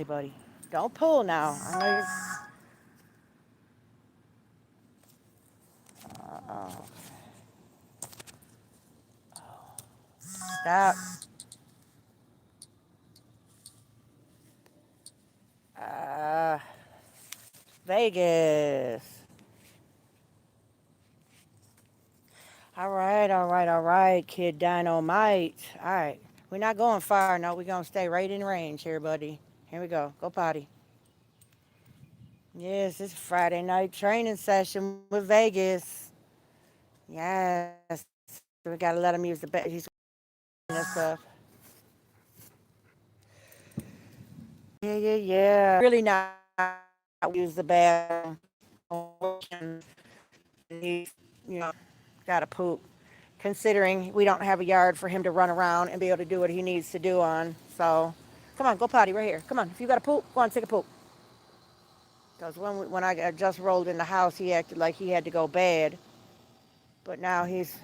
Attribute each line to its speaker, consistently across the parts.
Speaker 1: buddy. Don't pull now. I know you're. Oh, stop. Uh, Vegas. All right, Kid Dynamite. All right. We're not going far. No, we're going to stay right in range here, buddy. Here we go. Go potty. Yes, it's Friday night training session with Vegas. Yes. We got to let him use the bed. He's and stuff. Yeah. Really not use the bathroom. He's, got to poop. Considering we don't have a yard for him to run around and be able to do what he needs to do on. So, come on, go potty right here. Come on. If you got to poop, go on, take a poop. Because when I just rolled in the house, he acted like he had to go bad. But now he's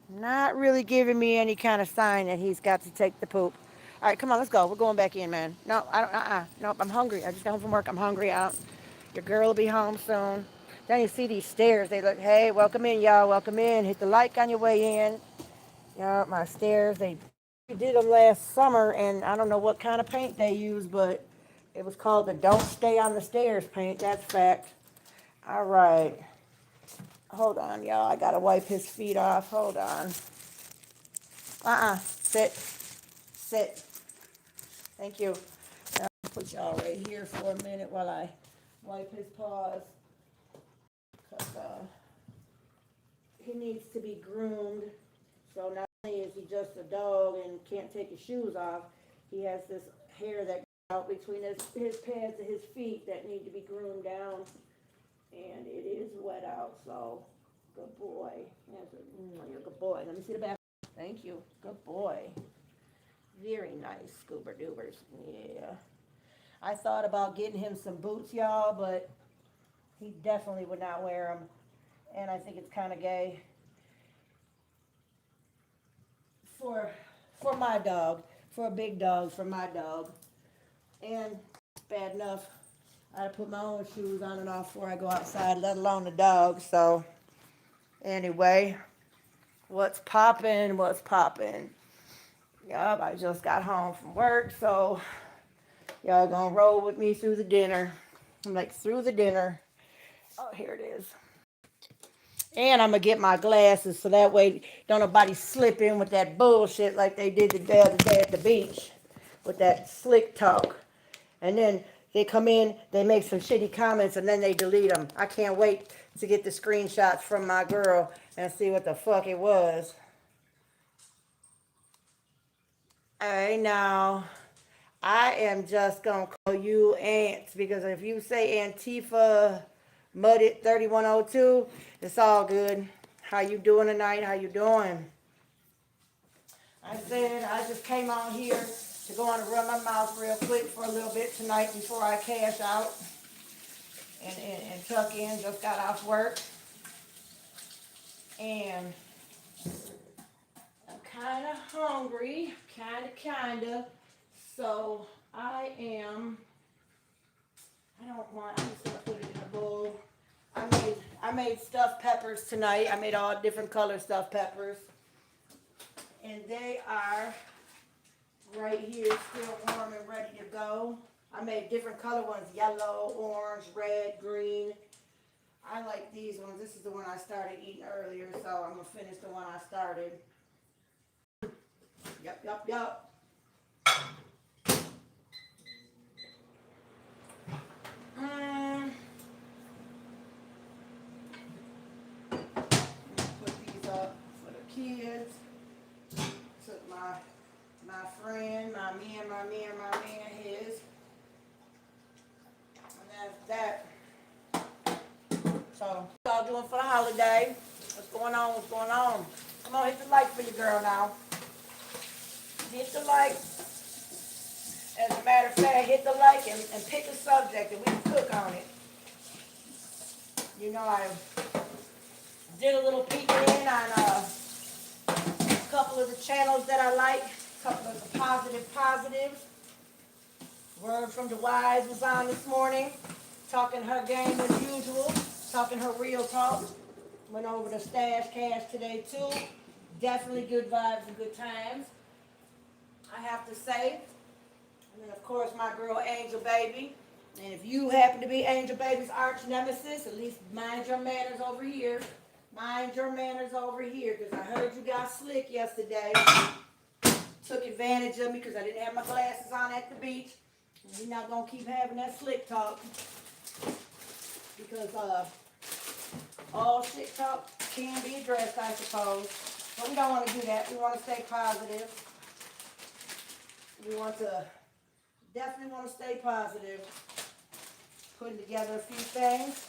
Speaker 1: not really giving me any kind of sign that he's got to take the poop. All right, come on, let's go. We're going back in, man. No, I don't. Nope, I'm hungry. I just got home from work. I'm hungry. Your girl will be home soon. Then you see these stairs. They look. Hey, welcome in, y'all. Welcome in. Hit the like on your way in. Yeah, my stairs. They did them last summer, and I don't know what kind of paint they used, but it was called the "Don't Stay on the Stairs" paint. That's fact. All right. Hold on, y'all. I gotta wipe his feet off. Hold on. Sit. Sit. Thank you. I'll put y'all right here for a minute while I wipe his paws. Because he needs to be groomed. So not only is he just a dog and can't take his shoes off, he has this hair that goes out between his pads and his feet that need to be groomed down. And it is wet out, so good boy. You're a good boy. Let me see the back. Thank you. Good boy. Very nice, scuba doobers. Yeah. I thought about getting him some boots, y'all, but he definitely would not wear them. And I think it's kind of gay for my dog, for a big dog, for my dog. And it's bad enough. I put my own shoes on and off before I go outside, let alone the dog. So anyway, what's poppin'? What's poppin'? Yup, I just got home from work, so y'all gonna roll with me through the dinner. I'm like, through the dinner. Oh, here it is. And I'm gonna get my glasses so that way don't nobody slip in with that bullshit like they did the other day at the beach with that slick talk. And then they come in, they make some shitty comments, and then they delete them. I can't wait to get the screenshots from my girl and see what the fuck it was. Hey, now, I am just gonna call you Ants because if you say Antifa Mudded 3102, it's all good. How you doing tonight? How you doing? I said I just came on here to go on and run my mouth real quick for a little bit tonight before I cash out and tuck in. Just got off work. And I'm kind of hungry. Kind of. So I don't want, I'm just going to put it in a bowl. I made stuffed peppers tonight. I made all different color stuffed peppers. And they are right here, still warm and ready to go. I made different color ones, yellow, orange, red, green. I like these ones. This is the one I started eating earlier, so I'm going to finish the one I started. Yup. Put these up for the kids. Took my friend, my man, his. And that's that. So, what y'all doing for the holiday? What's going on? Come on, hit the like for your girl now. Hit the like. As a matter of fact, hit the like and pick a subject and we can cook on it. You know, I did a little peeking in on a couple of the channels that I like, a couple of the positives. Word from the Wise was on this morning, talking her game as usual, talking her real talk. Went over the Stash Cash today too. Definitely good vibes and good times, I have to say. And then of course my girl Angel Baby. And if you happen to be Angel Baby's arch nemesis, at least mind your manners over here. Mind your manners over here, because I heard you got slick yesterday. Took advantage of me because I didn't have my glasses on at the beach. And we're not going to keep having that slick talk. Because all slick talk can be addressed, I suppose. But we don't want to do that. We want to stay positive. We definitely want to stay positive. Putting together a few things.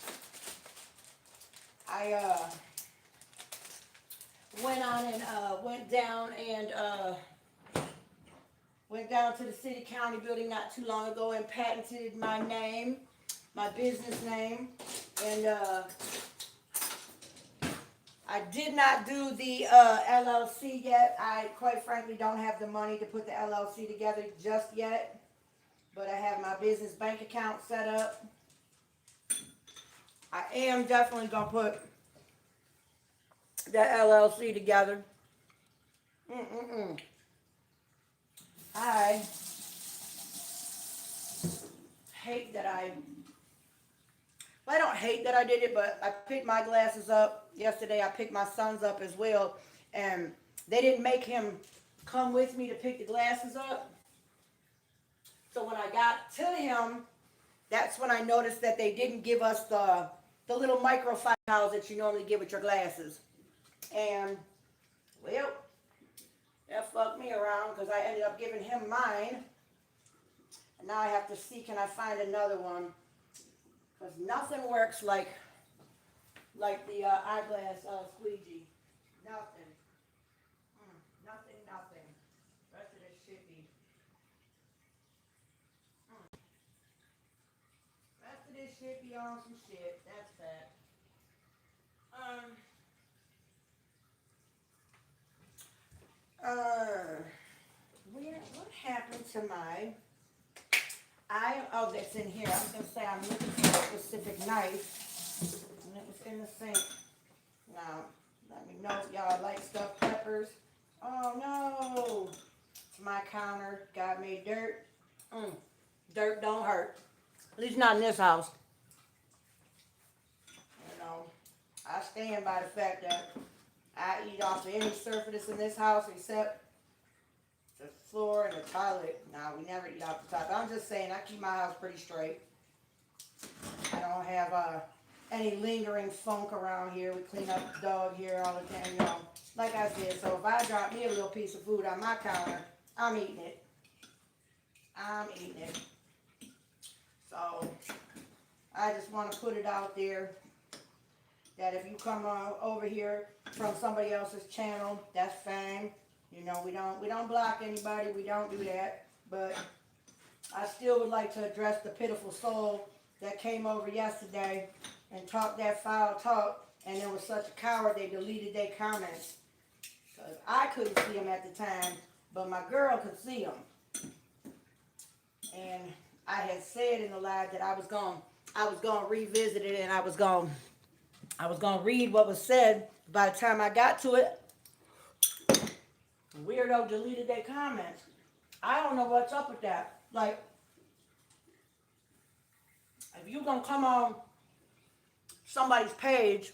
Speaker 1: I went down to the city county building not too long ago and patented my name, my business name, and I did not do the LLC yet. I quite frankly don't have the money to put the LLC together just yet, but I have my business bank account set up. I am definitely gonna put the LLC together. I hate that I don't hate that I did it, but I picked my glasses up yesterday. I picked my son's up as well, and they didn't make him come with me to pick the glasses up. So when I got to him, that's when I noticed that they didn't give us the little microfiber that you normally get with your glasses. And, well, that fucked me around because I ended up giving him mine. And now I have to see, can I find another one? Because nothing works like the eyeglass squeegee. Nothing. Nothing. The rest of this shit be. The rest of this shit be on some shit. That's that. What happened to my, oh, that's in here. I was going to say I'm looking for a specific knife, and it was in the sink. Now, let me know if y'all like stuffed peppers. Oh, no. It's my counter. God made dirt. Dirt don't hurt. At least not in this house. You know, I stand by the fact that I eat off of any surface in this house except the floor and the toilet. No, we never eat off the top. I'm just saying, I keep my house pretty straight. I don't have any lingering funk around here. We clean up the dog here all the time, you know. Like I said, so if I drop me a little piece of food on my counter, I'm eating it. So, I just want to put it out there that if you come over here from somebody else's channel, that's fine. You know, we don't block anybody. We don't do that. But I still would like to address the pitiful soul that came over yesterday and talked that foul talk, and it was such a coward they deleted their comments. Because I couldn't see them at the time, but my girl could see them. And I had said in the live that I was going to revisit it, and I was going to read what was said. By the time I got to it, weirdo deleted their comments. I don't know what's up with that. Like, if you're going to come on somebody's page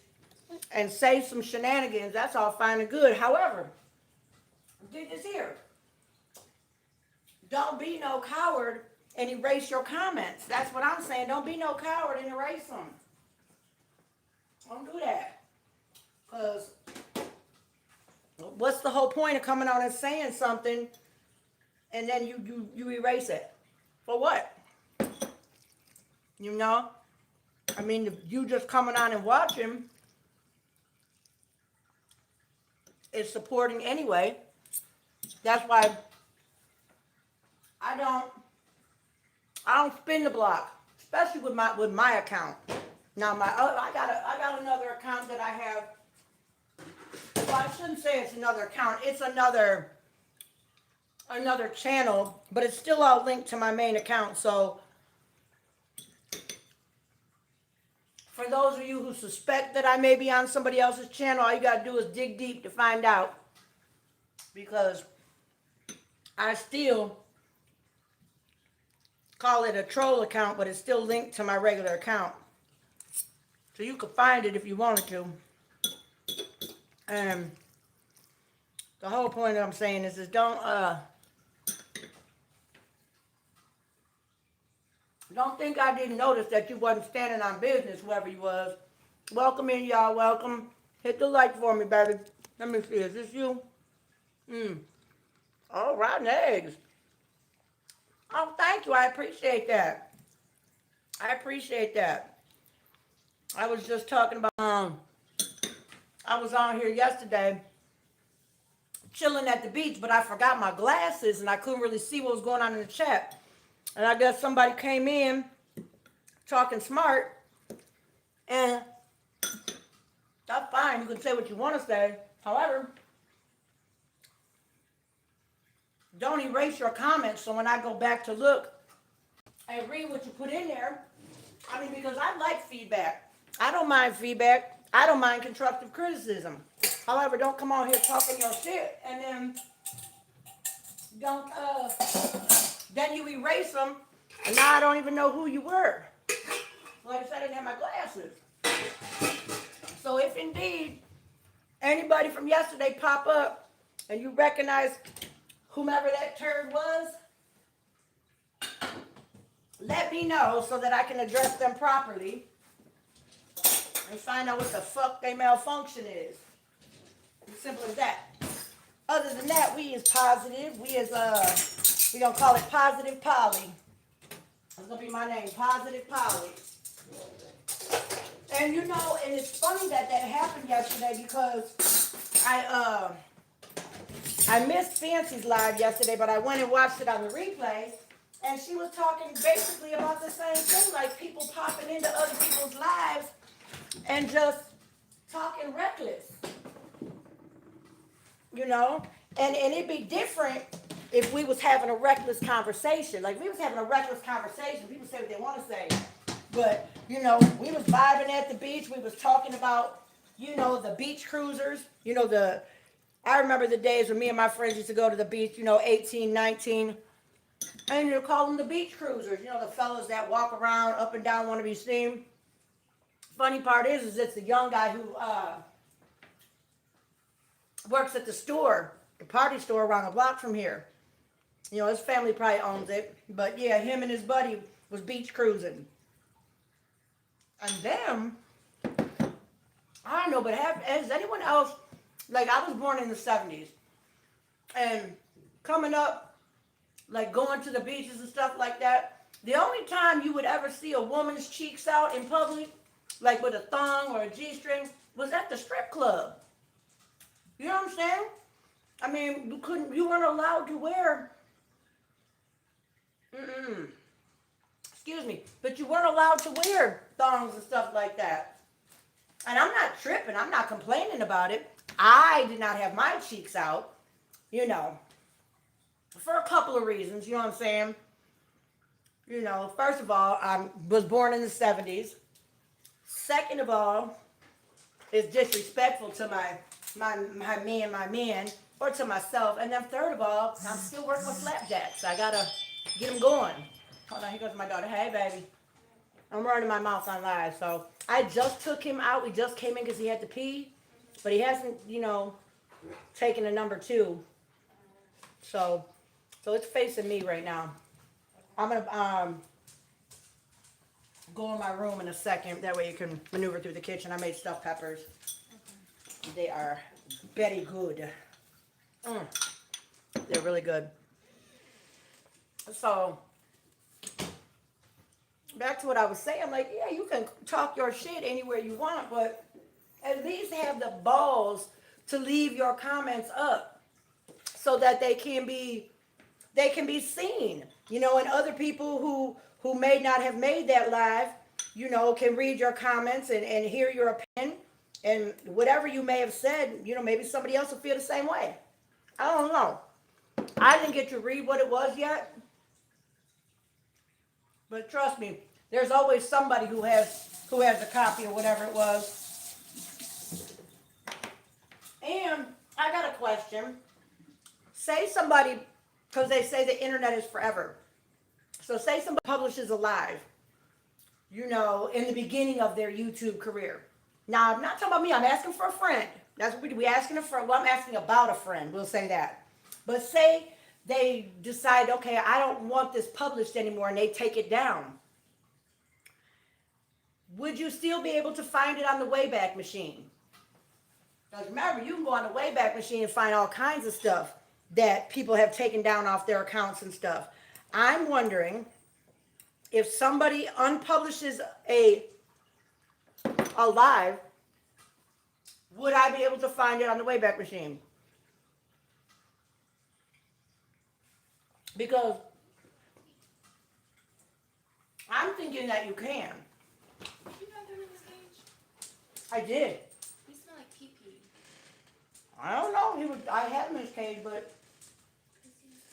Speaker 1: and say some shenanigans, that's all fine and good. However, did this here. Don't be no coward and erase your comments. That's what I'm saying. Don't be no coward and erase them. Don't do that. Because what's the whole point of coming on and saying something and then you erase it? For what? You know? I mean, if you just coming on and watching, it's supporting anyway. That's why I don't spin the block, especially with my account. Now I got another account that I have. Well, I shouldn't say it's another account. It's another channel, but it's still all linked to my main account. So for those of you who suspect that I may be on somebody else's channel, all you gotta do is dig deep to find out, because I still call it a troll account, but it's still linked to my regular account. So you could find it if you wanted to. And the whole point that I'm saying is don't think I didn't notice that you wasn't standing on business, whoever you was. Welcome in, y'all. Welcome. Hit the like for me, baby. Let me see. Is this you? Oh, rotten eggs. Oh, thank you. I appreciate that. I appreciate that. I was just talking about, I was on here yesterday chilling at the beach, but I forgot my glasses and I couldn't really see what was going on in the chat. And I guess somebody came in talking smart, and that's fine. You can say what you want to say. However, don't erase your comments, so when I go back to look and read what you put in there, I mean, because I like feedback. I don't mind feedback. I don't mind constructive criticism. However, don't come on here talking your shit and then don't, then you erase them, and now I don't even know who you were. Like I said, I didn't have my glasses. So if indeed anybody from yesterday pop up and you recognize whomever that turd was, let me know so that I can address them properly and find out what the fuck their malfunction is. As simple as that. Other than that, we is positive. We gonna call it Positive Polly. That's gonna be my name, Positive Polly. And you know, and it's funny that happened yesterday, because I missed Fancy's live yesterday, but I went and watched it on the replay, and she was talking basically about the same thing, like people popping into other people's lives and just talking reckless. You know? And it'd be different if we was having a reckless conversation. Like, we was having a reckless conversation, people say what they want to say. But, you know, we was vibing at the beach. We was talking about, you know, the beach cruisers. You know, I remember the days when me and my friends used to go to the beach, you know, 18, 19. And you call them the beach cruisers. You know, the fellas that walk around up and down, want to be seen. Funny part is it's the young guy who works at the store, the party store around the block from here. You know, his family probably owns it. But yeah, him and his buddy was beach cruising. And them, I don't know, but has anyone else, like, I was born in the 70s. And coming up, like going to the beaches and stuff like that, the only time you would ever see a woman's cheeks out in public, like with a thong or a G-string, was at the strip club. You know what I'm saying? I mean, you weren't allowed to wear, excuse me, but you weren't allowed to wear thongs and stuff like that. And I'm not tripping, I'm not complaining about it. I did not have my cheeks out, you know, for a couple of reasons, you know what I'm saying? You know, first of all, I was born in the 70s. Second of all, it's disrespectful to my men, or to myself. And then third of all, I'm still working with flapjacks. I gotta get them going. Hold on, here goes my daughter. Hey, baby. I'm running my mouth on live. So I just took him out. We just came in because he had to pee. But he hasn't, you know, taken a number 2. So it's facing me right now. I'm gonna go in my room in a second. That way you can maneuver through the kitchen. I made stuffed peppers. They are very good. They're really good. So, back to what I was saying, like, yeah, you can talk your shit anywhere you want, but at least have the balls to leave your comments up so that they can be seen, you know, and other people who may not have made that live, you know, can read your comments and hear your opinion, and whatever you may have said, you know, maybe somebody else will feel the same way. I don't know. I didn't get to read what it was yet, but trust me, there's always somebody who has a copy of whatever it was. And I got a question. Say somebody, because they say the internet is forever. So say somebody publishes a live, in the beginning of their YouTube career. Now, I'm not talking about me. I'm asking for a friend. That's what we asking a friend. Well, I'm asking about a friend. We'll say that. But say they decide, okay, I don't want this published anymore, and they take it down. Would you still be able to find it on the Wayback Machine? Because remember, you can go on the Wayback Machine and find all kinds of stuff that people have taken down off their accounts and stuff. I'm wondering if somebody unpublishes a live, would I be able to find it on the Wayback Machine? Because I'm thinking that you can.
Speaker 2: You have him in his cage?
Speaker 1: I did.
Speaker 2: He smelled like pee-pee.
Speaker 1: I don't know. I had him in his cage, but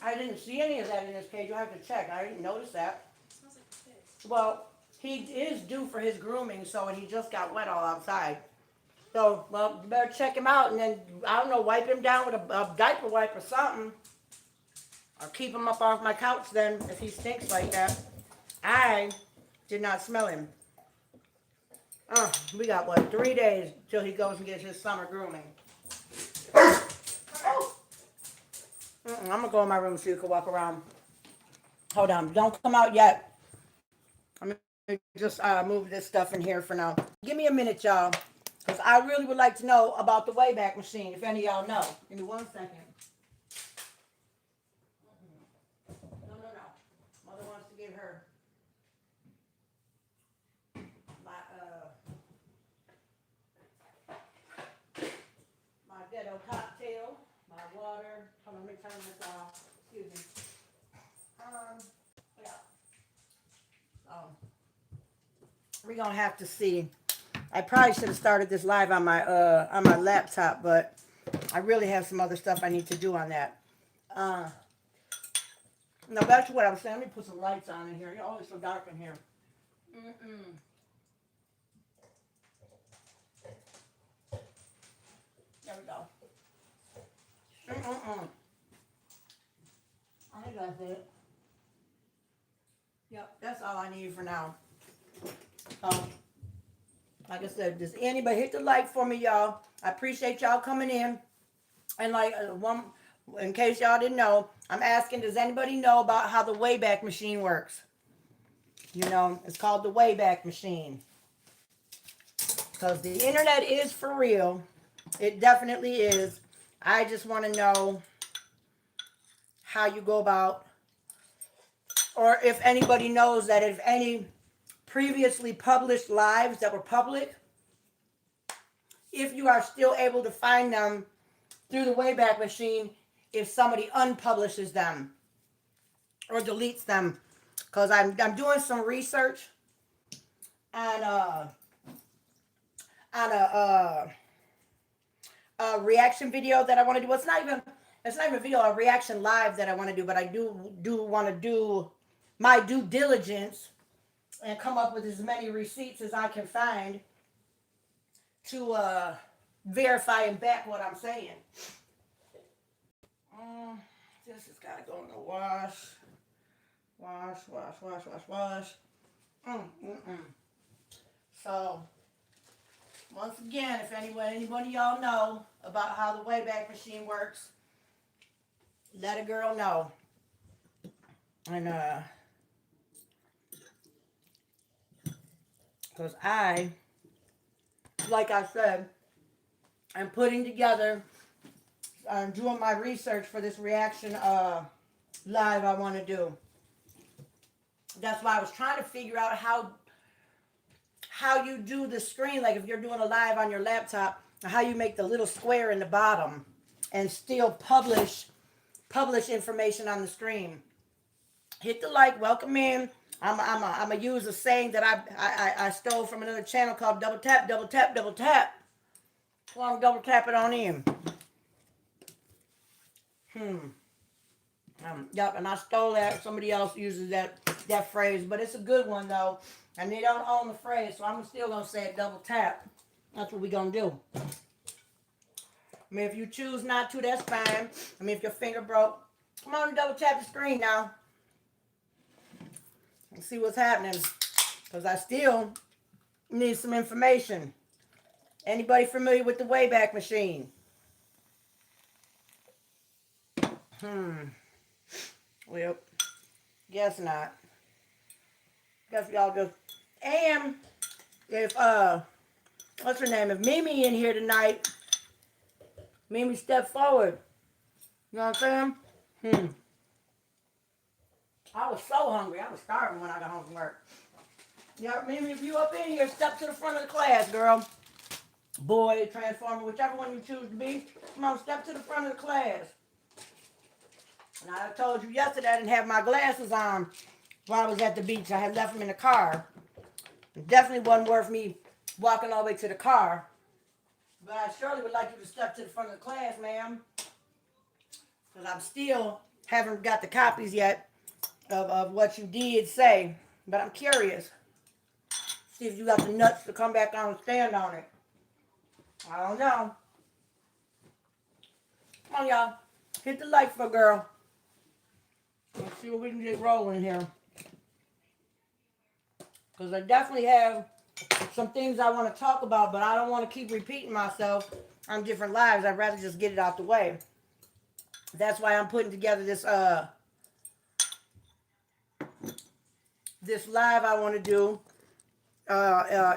Speaker 1: I didn't see any of that in his cage. You'll have to check. I didn't notice that.
Speaker 2: It smells like piss.
Speaker 1: Well, he is due for his grooming, and he just got wet all outside. So, well, you better check him out and then, I don't know, wipe him down with a diaper wipe or something. Or keep him up off my couch then, if he stinks like that. I did not smell him. We got, 3 days till he goes and gets his summer grooming. Oh. I'm going to go in my room so you can walk around. Hold on. Don't come out yet. I'm going to just move this stuff in here for now. Give me a minute, y'all. Because I really would like to know about the Wayback Machine, if any of y'all know. Give me 1 second. No. Mother wants to give her my ghetto cocktail, my water. Hold on, let me turn this off. Excuse me. Yeah. We're gonna have to see. I probably should have started this live on my laptop, but I really have some other stuff I need to do on that. No, back to what I was saying. Let me put some lights on in here. Oh, it's so dark in here. There we go. I think that's it. Yep, that's all I need for now. Like I said, does anybody hit the like for me, y'all? I appreciate y'all coming in. And in case y'all didn't know, I'm asking, does anybody know about how the Wayback Machine works? It's called the Wayback Machine. Because the internet is for real. It definitely is. I just want to know how you go about, or if anybody knows that if any previously published lives that were public, if you are still able to find them through the Wayback Machine, if somebody unpublishes them or deletes them. Because I'm doing some research on a reaction video that I want to do. It's not even a video, a reaction live that I want to do, but I do want to do my due diligence and come up with as many receipts as I can find to verify and back what I'm saying. This has got to go in the wash. Wash. So, once again, if anybody y'all know about how the Wayback Machine works, let a girl know. And because like I said, I'm putting together, I'm doing my research for this reaction live I want to do. That's why I was trying to figure out how you do the screen, like if you're doing a live on your laptop, how you make the little square in the bottom and still publish information on the screen. Hit the like, welcome in. I'm a use a saying that I stole from another channel called Double Tap, Double Tap, Double Tap. So I'm double tap it on in. Yep, and I stole that. Somebody else uses that phrase, but it's a good one though. And they don't own the phrase, so I'm still gonna say it double tap. That's what we gonna do. I mean, if you choose not to, that's fine. I mean, if your finger broke, come on and double tap the screen now. And see what's happening. Because I still need some information. Anybody familiar with the Wayback Machine? Well, guess not. Guess y'all just. And if what's her name? If Mimi in here tonight, Mimi step forward. You know what I'm saying? I was so hungry. I was starving when I got home from work. Yeah, Mimi, if you up in here, step to the front of the class, girl. Boy, transformer, whichever one you choose to be. Come on, step to the front of the class. And I told you yesterday I didn't have my glasses on while I was at the beach. I had left them in the car. It definitely wasn't worth me walking all the way to the car. But I surely would like you to step to the front of the class, ma'am. Because I'm still haven't got the copies yet of what you did say. But I'm curious. See if you got the nuts to come back on and stand on it. I don't know. Come on, y'all. Hit the like for a girl. Let's see what we can get rolling here. Because I definitely have some things I want to talk about, but I don't want to keep repeating myself on different lives. I'd rather just get it out the way. That's why I'm putting together this this live I want to do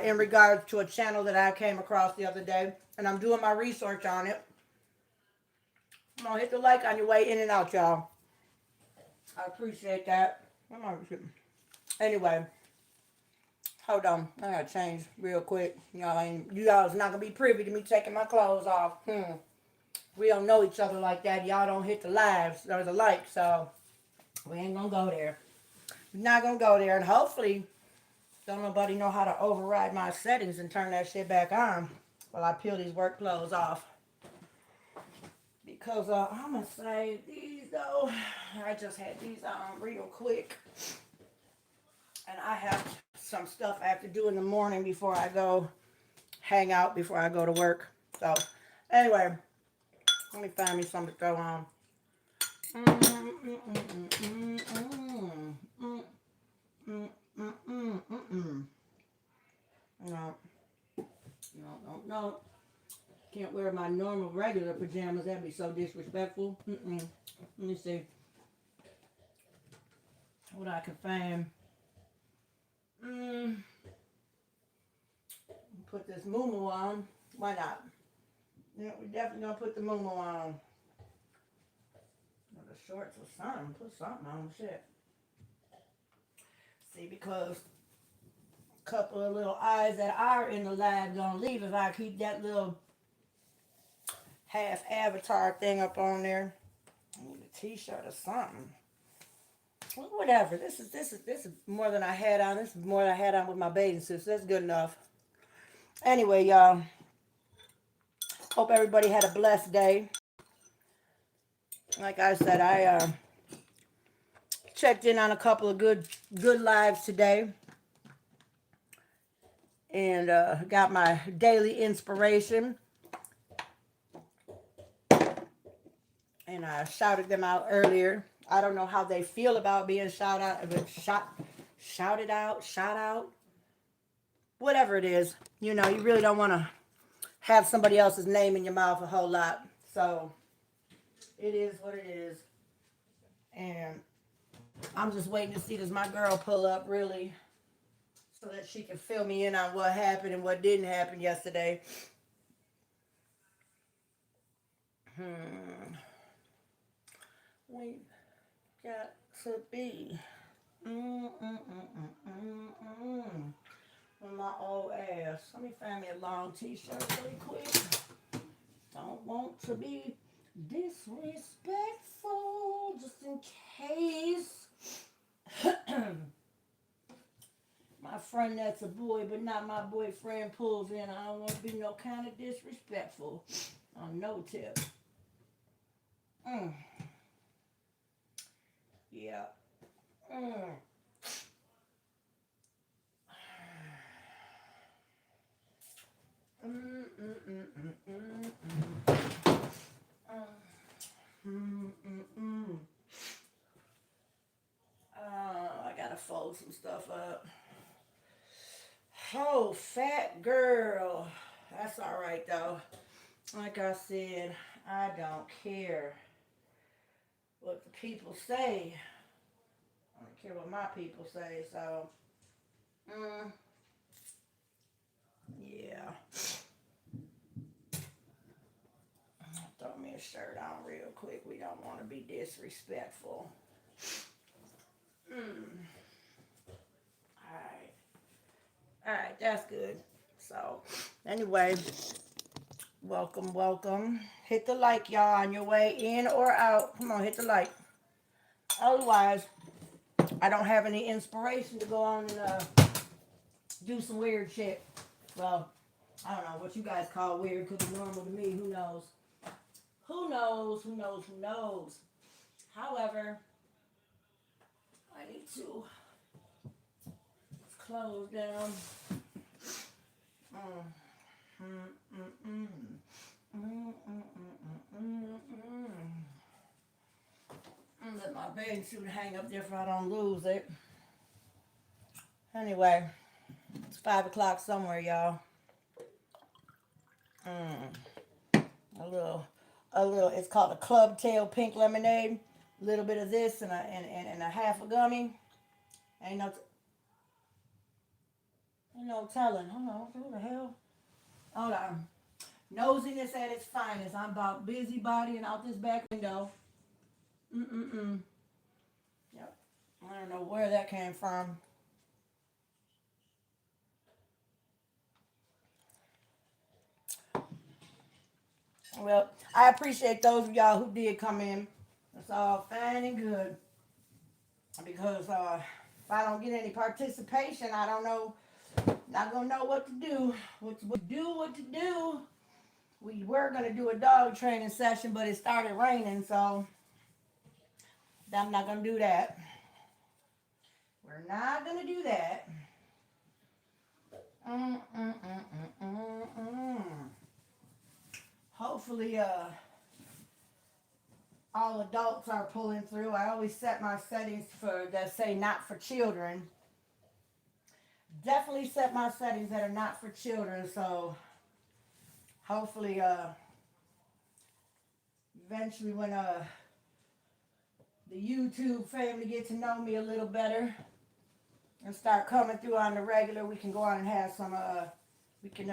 Speaker 1: in regards to a channel that I came across the other day. And I'm doing my research on it. Come on, hit the like on your way in and out, y'all. I appreciate that. Anyway, hold on. I gotta change real quick. You y'all's not gonna be privy to me taking my clothes off. We don't know each other like that. Y'all don't hit the lives or the like, so we ain't gonna go there. We're not gonna go there, and hopefully, don't nobody know how to override my settings and turn that shit back on while I peel these work clothes off. Because I'm gonna say these though. I just had these on real quick, and I have some stuff I have to do in the morning before I go hang out before I go to work. So anyway, let me find me something to throw on. No. Can't wear my normal regular pajamas. That'd be so disrespectful. Let me see what I can find. Put this muumuu on. Why not? Yeah, we're definitely gonna put the muumuu on. Or the shorts or something. Put something on. Shit. See, because a couple of little eyes that are in the live gonna leave if I keep that little half avatar thing up on there. I need a t-shirt or something. Well, whatever. This is more than I had on. This is more than I had on with my bathing suit. So that's good enough. Anyway, y'all. Hope everybody had a blessed day. Like I said, I checked in on a couple of good lives today. And got my daily inspiration. And I shouted them out earlier. I don't know how they feel about being shouted out, whatever it is. You know, you really don't want to have somebody else's name in your mouth a whole lot. So it is what it is. And I'm just waiting to see does my girl pull up really so that she can fill me in on what happened and what didn't happen yesterday. We got to be with my old ass. Let me find me a long t-shirt really quick. Don't want to be disrespectful just in case. My friend that's a boy but not my boyfriend pulls in. I don't want to be no kind of disrespectful on no tip. Yeah. Mm. Mm, mm, mm, mm, mm, mm, mm, mm. I gotta fold some stuff up. Oh, fat girl. That's all right though. Like I said, I don't care what the people say. I don't care what my people say. So, mm, yeah. Throw me a shirt on real quick. We don't want to be disrespectful. Mm. All right. All right, that's good. So, anyway, welcome, welcome. Hit the like, y'all, on your way in or out. Come on, hit the like. Otherwise, I don't have any inspiration to go on and do some weird shit. Well, I don't know what you guys call weird because it's normal to me. Who knows? Who knows? Who knows? Who knows? However, I need to close down. Mm, mm, mm, mm. Mm, mm, mm, mm, mm, mm. Let my bathing suit hang up there so I don't lose it. Anyway, it's 5 o'clock somewhere, y'all. A little. It's called a Club Tail Pink Lemonade. A little bit of this and a half a gummy. Ain't no, ain't no telling. Hold on, what the hell? Hold on. Nosiness at its finest. I'm about busybodying out this back window. Mm-mm-mm. Yep. I don't know where that came from. Well, I appreciate those of y'all who did come in. That's all fine and good. Because if I don't get any participation, I don't know, not gonna know what to do. What to do. We were gonna do a dog training session, but it started raining, so I'm not gonna do that. We're not gonna do that. Mm, mm, mm, mm, mm, mm. Hopefully, all adults are pulling through. I always set my settings for that say not for children. Definitely set my settings that are not for children. So hopefully, eventually when the YouTube family get to know me a little better and start coming through on the regular, we can go on and have some we can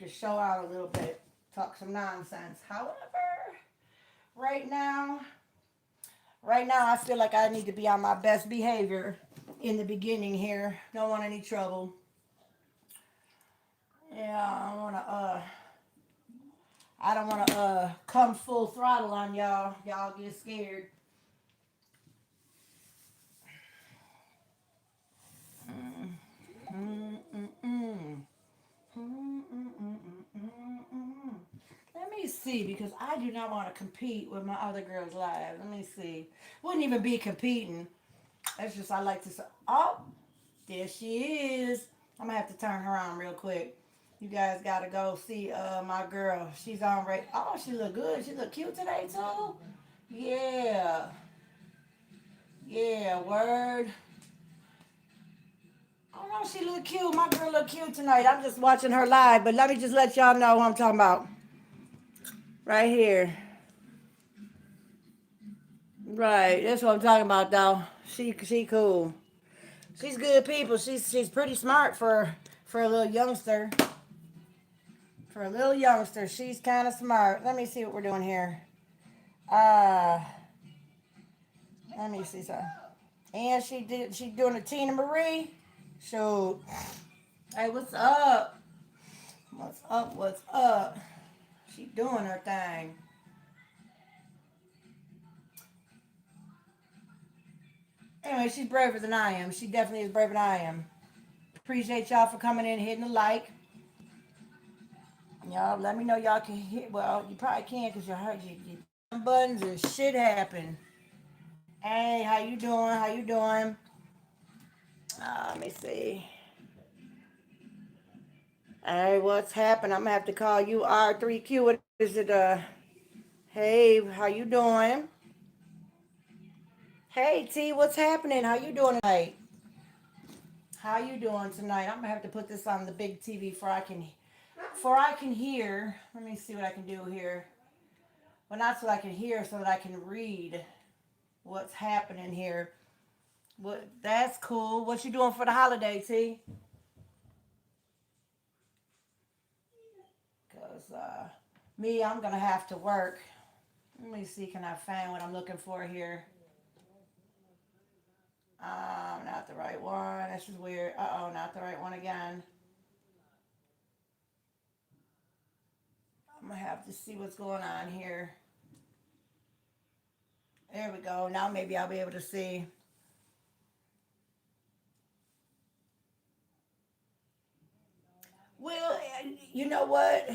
Speaker 1: show out a little bit, talk some nonsense. However, right now I feel like I need to be on my best behavior in the beginning here. Don't want any trouble. Yeah, I don't wanna come full throttle on y'all. Y'all get scared. Mm, mm, mm, mm. Mm, mm, mm, mm, mm. Let me see, because I do not want to compete with my other girls' lives. Let me see. Wouldn't even be competing. That's just I like to say. Oh, there she is. I'm gonna have to turn her on real quick. You guys gotta go see my girl. She's on right. Oh, she look good. She look cute today too. Yeah. Yeah. Word. Oh no, she look cute. My girl look cute tonight. I'm just watching her live, but let me just let y'all know who I'm talking about. Right here. Right. That's what I'm talking about though. She cool. She's good people. She's pretty smart for a little youngster. For a little youngster, she's kind of smart. Let me see what we're doing here. Uh, let me see something. And she doing a Tina Marie. So, hey, what's up? What's up? What's up? She doing her thing. Anyway, she's braver than I am. She definitely is braver than I am. Appreciate y'all for coming in, hitting the like. Y'all, let me know y'all can hit. Well, you probably can't because your buttons and shit happen. Hey, how you doing? How you doing? Let me see. Hey, what's happened? I'm gonna have to call you R3Q. What is it? Hey, how you doing? Hey, T, what's happening? How you doing tonight? How you doing tonight? I'm gonna have to put this on the big TV before I can hear. Let me see what I can do here. Well, not so I can hear, so that I can read what's happening here. What? That's cool. What you doing for the holiday, T? Cause me, I'm gonna have to work. Let me see. Can I find what I'm looking for here? Not the right one. This is weird. Uh oh, not the right one again. I'm gonna have to see what's going on here. There we go. Now maybe I'll be able to see. Well, you know what?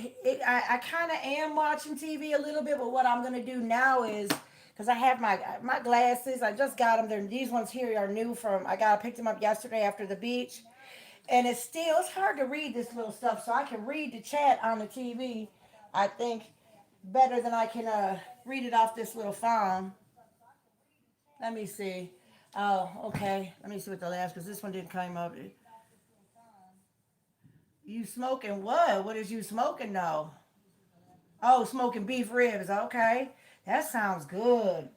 Speaker 1: I kind of am watching TV a little bit, but what I'm gonna do now is, because I have my glasses. I just got them. These ones here are new from. Picked them up yesterday after the beach, and it's hard to read this little stuff. So I can read the chat on the TV. I think better than I can read it off this little phone. Let me see. Oh, okay. Let me see what the last, because this one didn't come up. You smoking what? What is you smoking though? Oh, smoking beef ribs. Okay. That sounds good.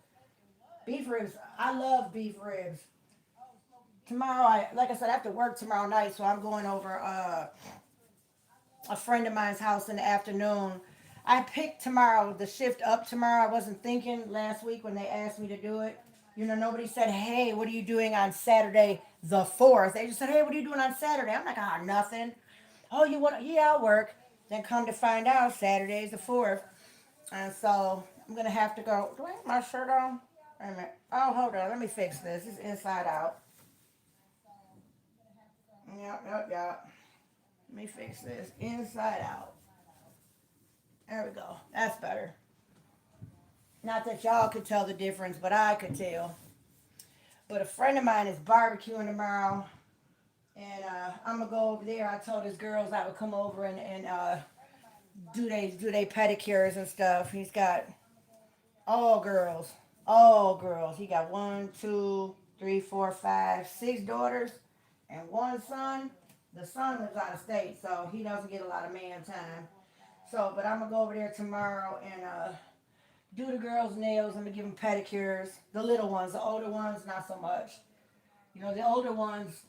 Speaker 1: Beef ribs. I love beef ribs. Tomorrow, like I said, I have to work tomorrow night, so I'm going over a friend of mine's house in the afternoon. I picked tomorrow, the shift up tomorrow. I wasn't thinking last week when they asked me to do it. Nobody said, hey, what are you doing on Saturday the 4th? They just said, hey, what are you doing on Saturday? I'm like, nothing. Oh, you want? Yeah, I'll work. Then come to find out, Saturday's the 4th. And so I'm going to have to go. Do I have my shirt on? Wait a minute. Oh, hold on. Let me fix this. It's inside out. Yep, yep, yep. Let me fix this. Inside out. There we go. That's better. Not that y'all could tell the difference, but I could tell. But a friend of mine is barbecuing tomorrow. And I'm going to go over there. I told his girls I would come over and do they pedicures and stuff. He's got all girls. All girls. He got 6 daughters and one son. The son lives out of state, so he doesn't get a lot of man time. So, but I'm gonna go over there tomorrow and do the girls' nails. I'm gonna give them pedicures. The little ones, the older ones, not so much. The older ones,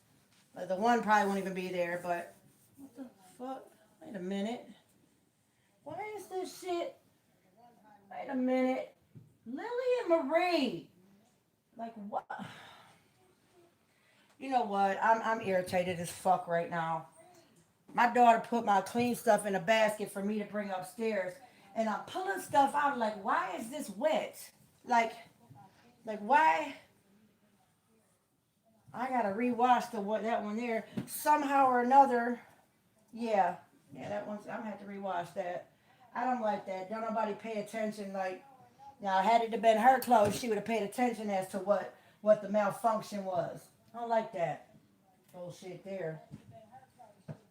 Speaker 1: the one probably won't even be there. But what the fuck? Wait a minute. Why is this shit? Wait a minute. Lily and Marie. Like what? You know what? I'm irritated as fuck right now. My daughter put my clean stuff in a basket for me to bring upstairs, and I'm pulling stuff out. Like, why is this wet? Like, why? I gotta rewash that one there somehow or another. Yeah, yeah, that one's. I'm gonna have to rewash that. I don't like that. Don't nobody pay attention. Like, now, had it have been her clothes, she would have paid attention as to what the malfunction was. I don't like that bullshit there.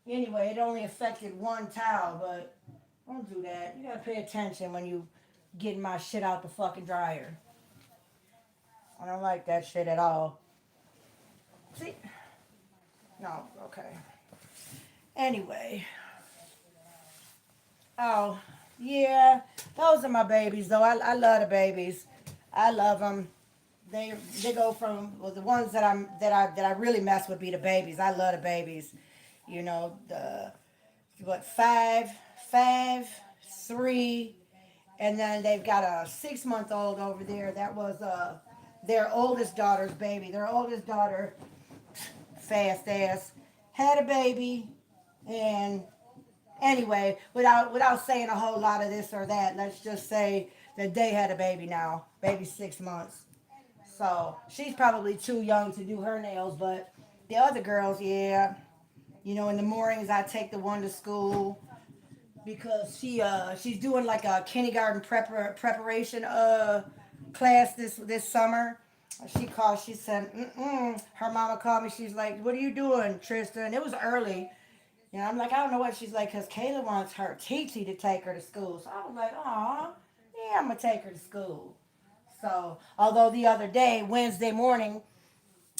Speaker 1: Anyway, it only affected one towel, but don't do that. You gotta pay attention when you getting my shit out the fucking dryer. I don't like that shit at all. See? No, okay. Anyway. Oh, yeah. Those are my babies, though. I love the babies. I love them. They go from, well, the ones that I really mess with be the babies. I love the babies. The what, five, 3, and then they've got a 6-month old over there. That was their oldest daughter's baby. Their oldest daughter, fast ass, had a baby, and anyway, without saying a whole lot of this or that, let's just say that they had a baby now. Baby 6 months. So she's probably too young to do her nails, but the other girls, yeah. In the mornings I take the one to school because she's doing like a kindergarten preparation class this summer, She called, she said, her mama called me. She's like, what are you doing, Tristan? It was early. You know, I'm like, I don't know what. She's like, because Kayla wants her TT to take her to school. So I was like, aw, yeah, I'm going to take her to school. So, although the other day, Wednesday morning,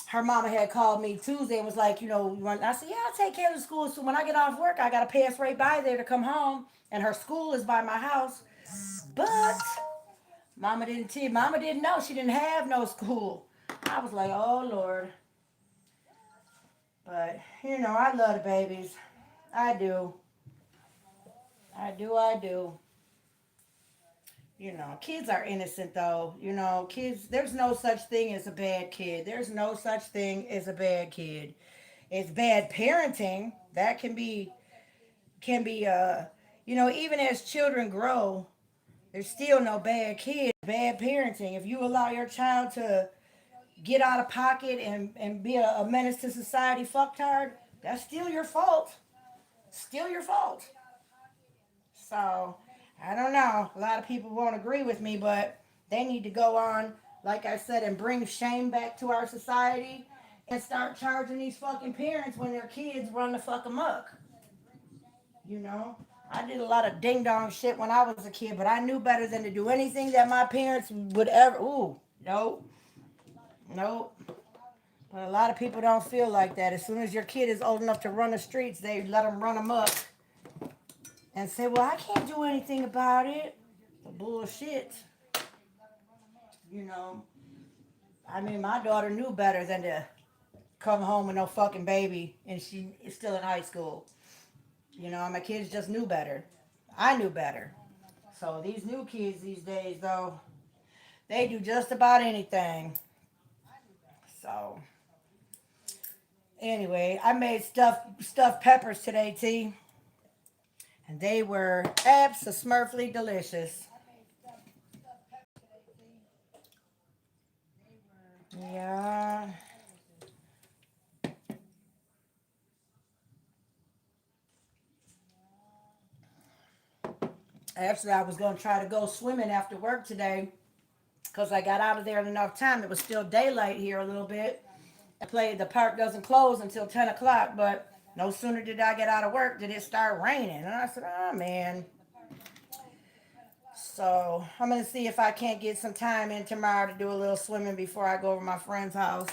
Speaker 1: her mama had called me Tuesday and was like, I said, yeah, I'll take Kayla to school. So when I get off work, I got to pass right by there to come home. And her school is by my house. But Mama didn't know. She didn't have no school. I was like, oh, Lord. But, I love the babies. I do. I do. Kids are innocent though. Kids, there's no such thing as a bad kid. There's no such thing as a bad kid. It's bad parenting. That can be even as children grow, there's still no bad kid, bad parenting. If you allow your child to get out of pocket and be a menace to society, fucktard, that's still your fault. Still your fault. So, I don't know. A lot of people won't agree with me, but they need to go on, like I said, and bring shame back to our society and start charging these fucking parents when their kids run the fuck amok. You know? I did a lot of ding dong shit when I was a kid, but I knew better than to do anything that my parents would ever. Ooh, nope, nope. But a lot of people don't feel like that. As soon as your kid is old enough to run the streets, they let them run amok and say, well, I can't do anything about it. The bullshit. You know, I mean, my daughter knew better than to come home with no fucking baby and she is still in high school. My kids just knew better. I knew better. So these new kids these days, though, they do just about anything. So anyway, I made stuffed peppers today, T, and they were abso-smurfly delicious. Yeah. Actually, I was gonna try to go swimming after work today because I got out of there in enough time. It was still daylight here a little bit. The park doesn't close until 10 o'clock, but no sooner did I get out of work did it start raining. And I said, oh man. So I'm going to see if I can't get some time in tomorrow to do a little swimming before I go over to my friend's house.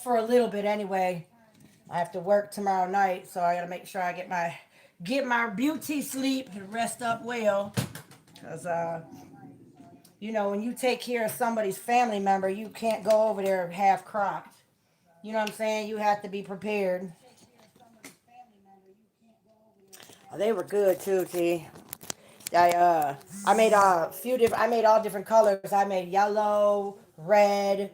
Speaker 1: For a little bit anyway. I have to work tomorrow night, so I got to make sure I get my beauty sleep and rest up well. Because, when you take care of somebody's family member, you can't go over there half crocked. You know what I'm saying? You have to be prepared. Oh, they were good too, T. I made a few different. I made all different colors. I made yellow, red,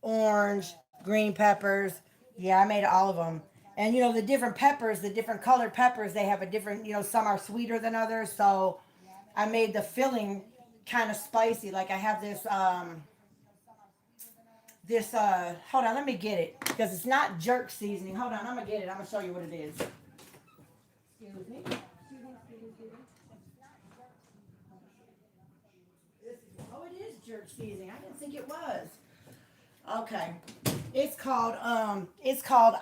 Speaker 1: orange, green peppers. Yeah, I made all of them. And the different peppers, the different colored peppers, they have a different. Some are sweeter than others. So I made the filling kind of spicy. Like I have this. Hold on, let me get it because it's not jerk seasoning. Hold on, I'm gonna get it. I'm gonna show you what it is. Excuse me. Oh, it is jerk seasoning. I didn't think it was. Okay. It's called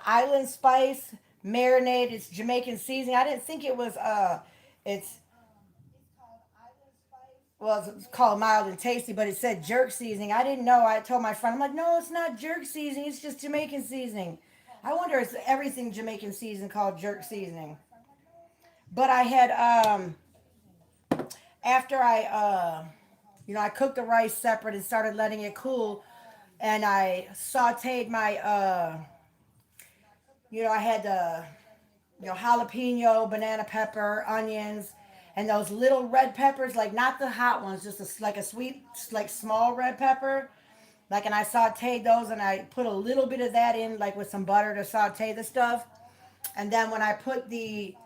Speaker 1: Island Spice Marinade. It's Jamaican seasoning. I didn't think it was it's it's called mild and tasty, but it said jerk seasoning. I didn't know. I told my friend, I'm like, no, it's not jerk seasoning. It's just Jamaican seasoning. I wonder is everything Jamaican seasoning called jerk seasoning. But I had after I cooked the rice separate and started letting it cool, and I sautéed my I had the jalapeno, banana pepper, onions, and those little red peppers, like not the hot ones, just like a sweet, like small red pepper. Like, and I sauteed those, and I put a little bit of that in, like with some butter to saute the stuff. And then when I put the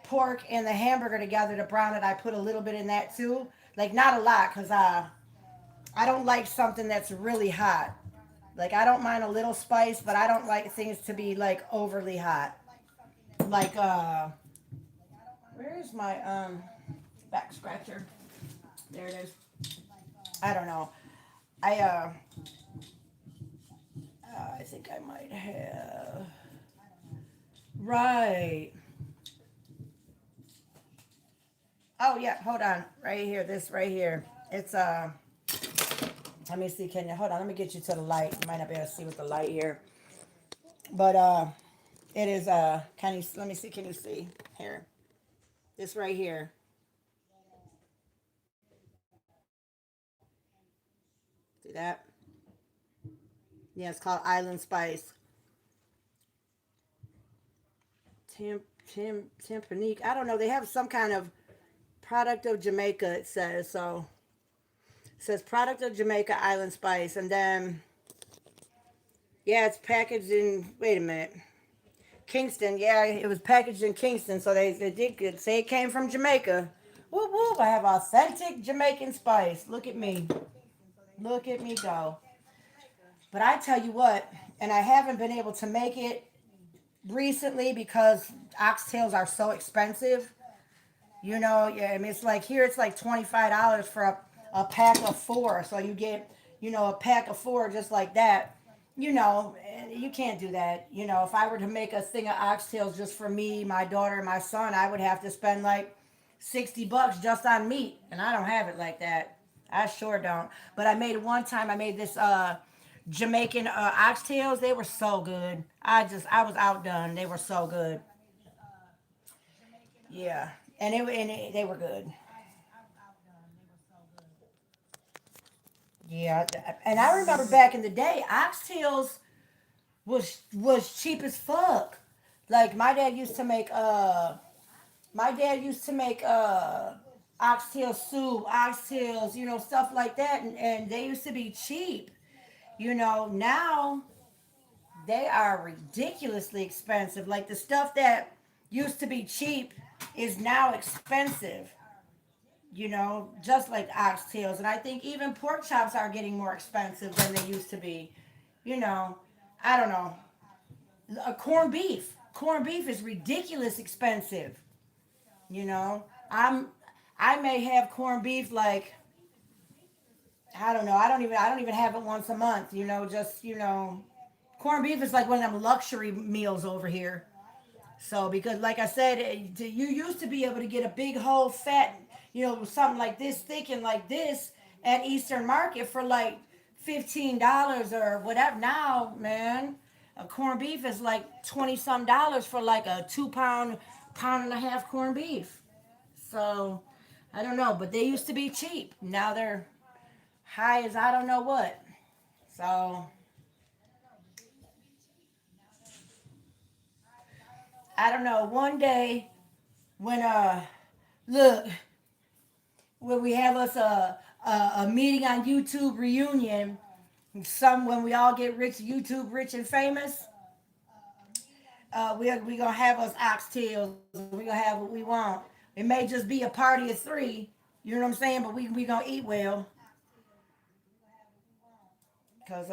Speaker 1: pork and the hamburger together to brown it, I put a little bit in that too. Like not a lot, cause I don't like something that's really hot. Like I don't mind a little spice, but I don't like things to be like overly hot. Like where is my back scratcher? There it is. I don't know. I think I might have. Right. Oh yeah, hold on. Right here, this right here. It's let me see, can you hold on, let me get you to the light. You might not be able to see with the light here. But it is can you let me see, can you see? Here. This right here. See that? Yeah, it's called Island Spice. Tim Timpanique. I don't know. They have some kind of product of Jamaica, it says. So it says product of Jamaica Island Spice. And then yeah, it's packaged in wait a minute. Kingston, yeah, it was packaged in Kingston, so they did good. Say it came from Jamaica. Whoop whoop! I have authentic Jamaican spice. Look at me, look at me go. But I tell you what, and I haven't been able to make it recently because oxtails are so expensive. You know, yeah, I mean it's like here it's like $25 for a pack of four, so you get a pack of four just like that. And you can't do that. If I were to make a thing of oxtails just for me, my daughter, and my son, I would have to spend like $60 just on meat, and I don't have it like that. I sure don't. But I made it one time. I made this Jamaican oxtails. They were so good. I was outdone. They were so good. Yeah, they were good. Yeah, and I remember back in the day, oxtails was cheap as fuck. Like my dad used to make oxtail soup, oxtails, stuff like that, and they used to be cheap. Now they are ridiculously expensive. Like the stuff that used to be cheap is now expensive. Just like oxtails, and I think even pork chops are getting more expensive than they used to be. You know, I don't know. Corned beef is ridiculous expensive. You know, I'm I may have corned beef like I don't know. I don't even have it once a month. Just corned beef is like one of them luxury meals over here. So because like I said, you used to be able to get a big whole fat, something like this thick and like this at Eastern Market for like $15 or whatever. Now, man, a corned beef is like 20 some dollars for like a 2 pound, pound and a half corned beef. So I don't know, but they used to be cheap. Now they're high as I don't know what. So I don't know. One day when look when we have us a meeting on YouTube reunion, when we all get rich, YouTube rich and famous, we gonna have us oxtails. We gonna have what we want. It may just be a party of three. You know what I'm saying? But we gonna eat well, cause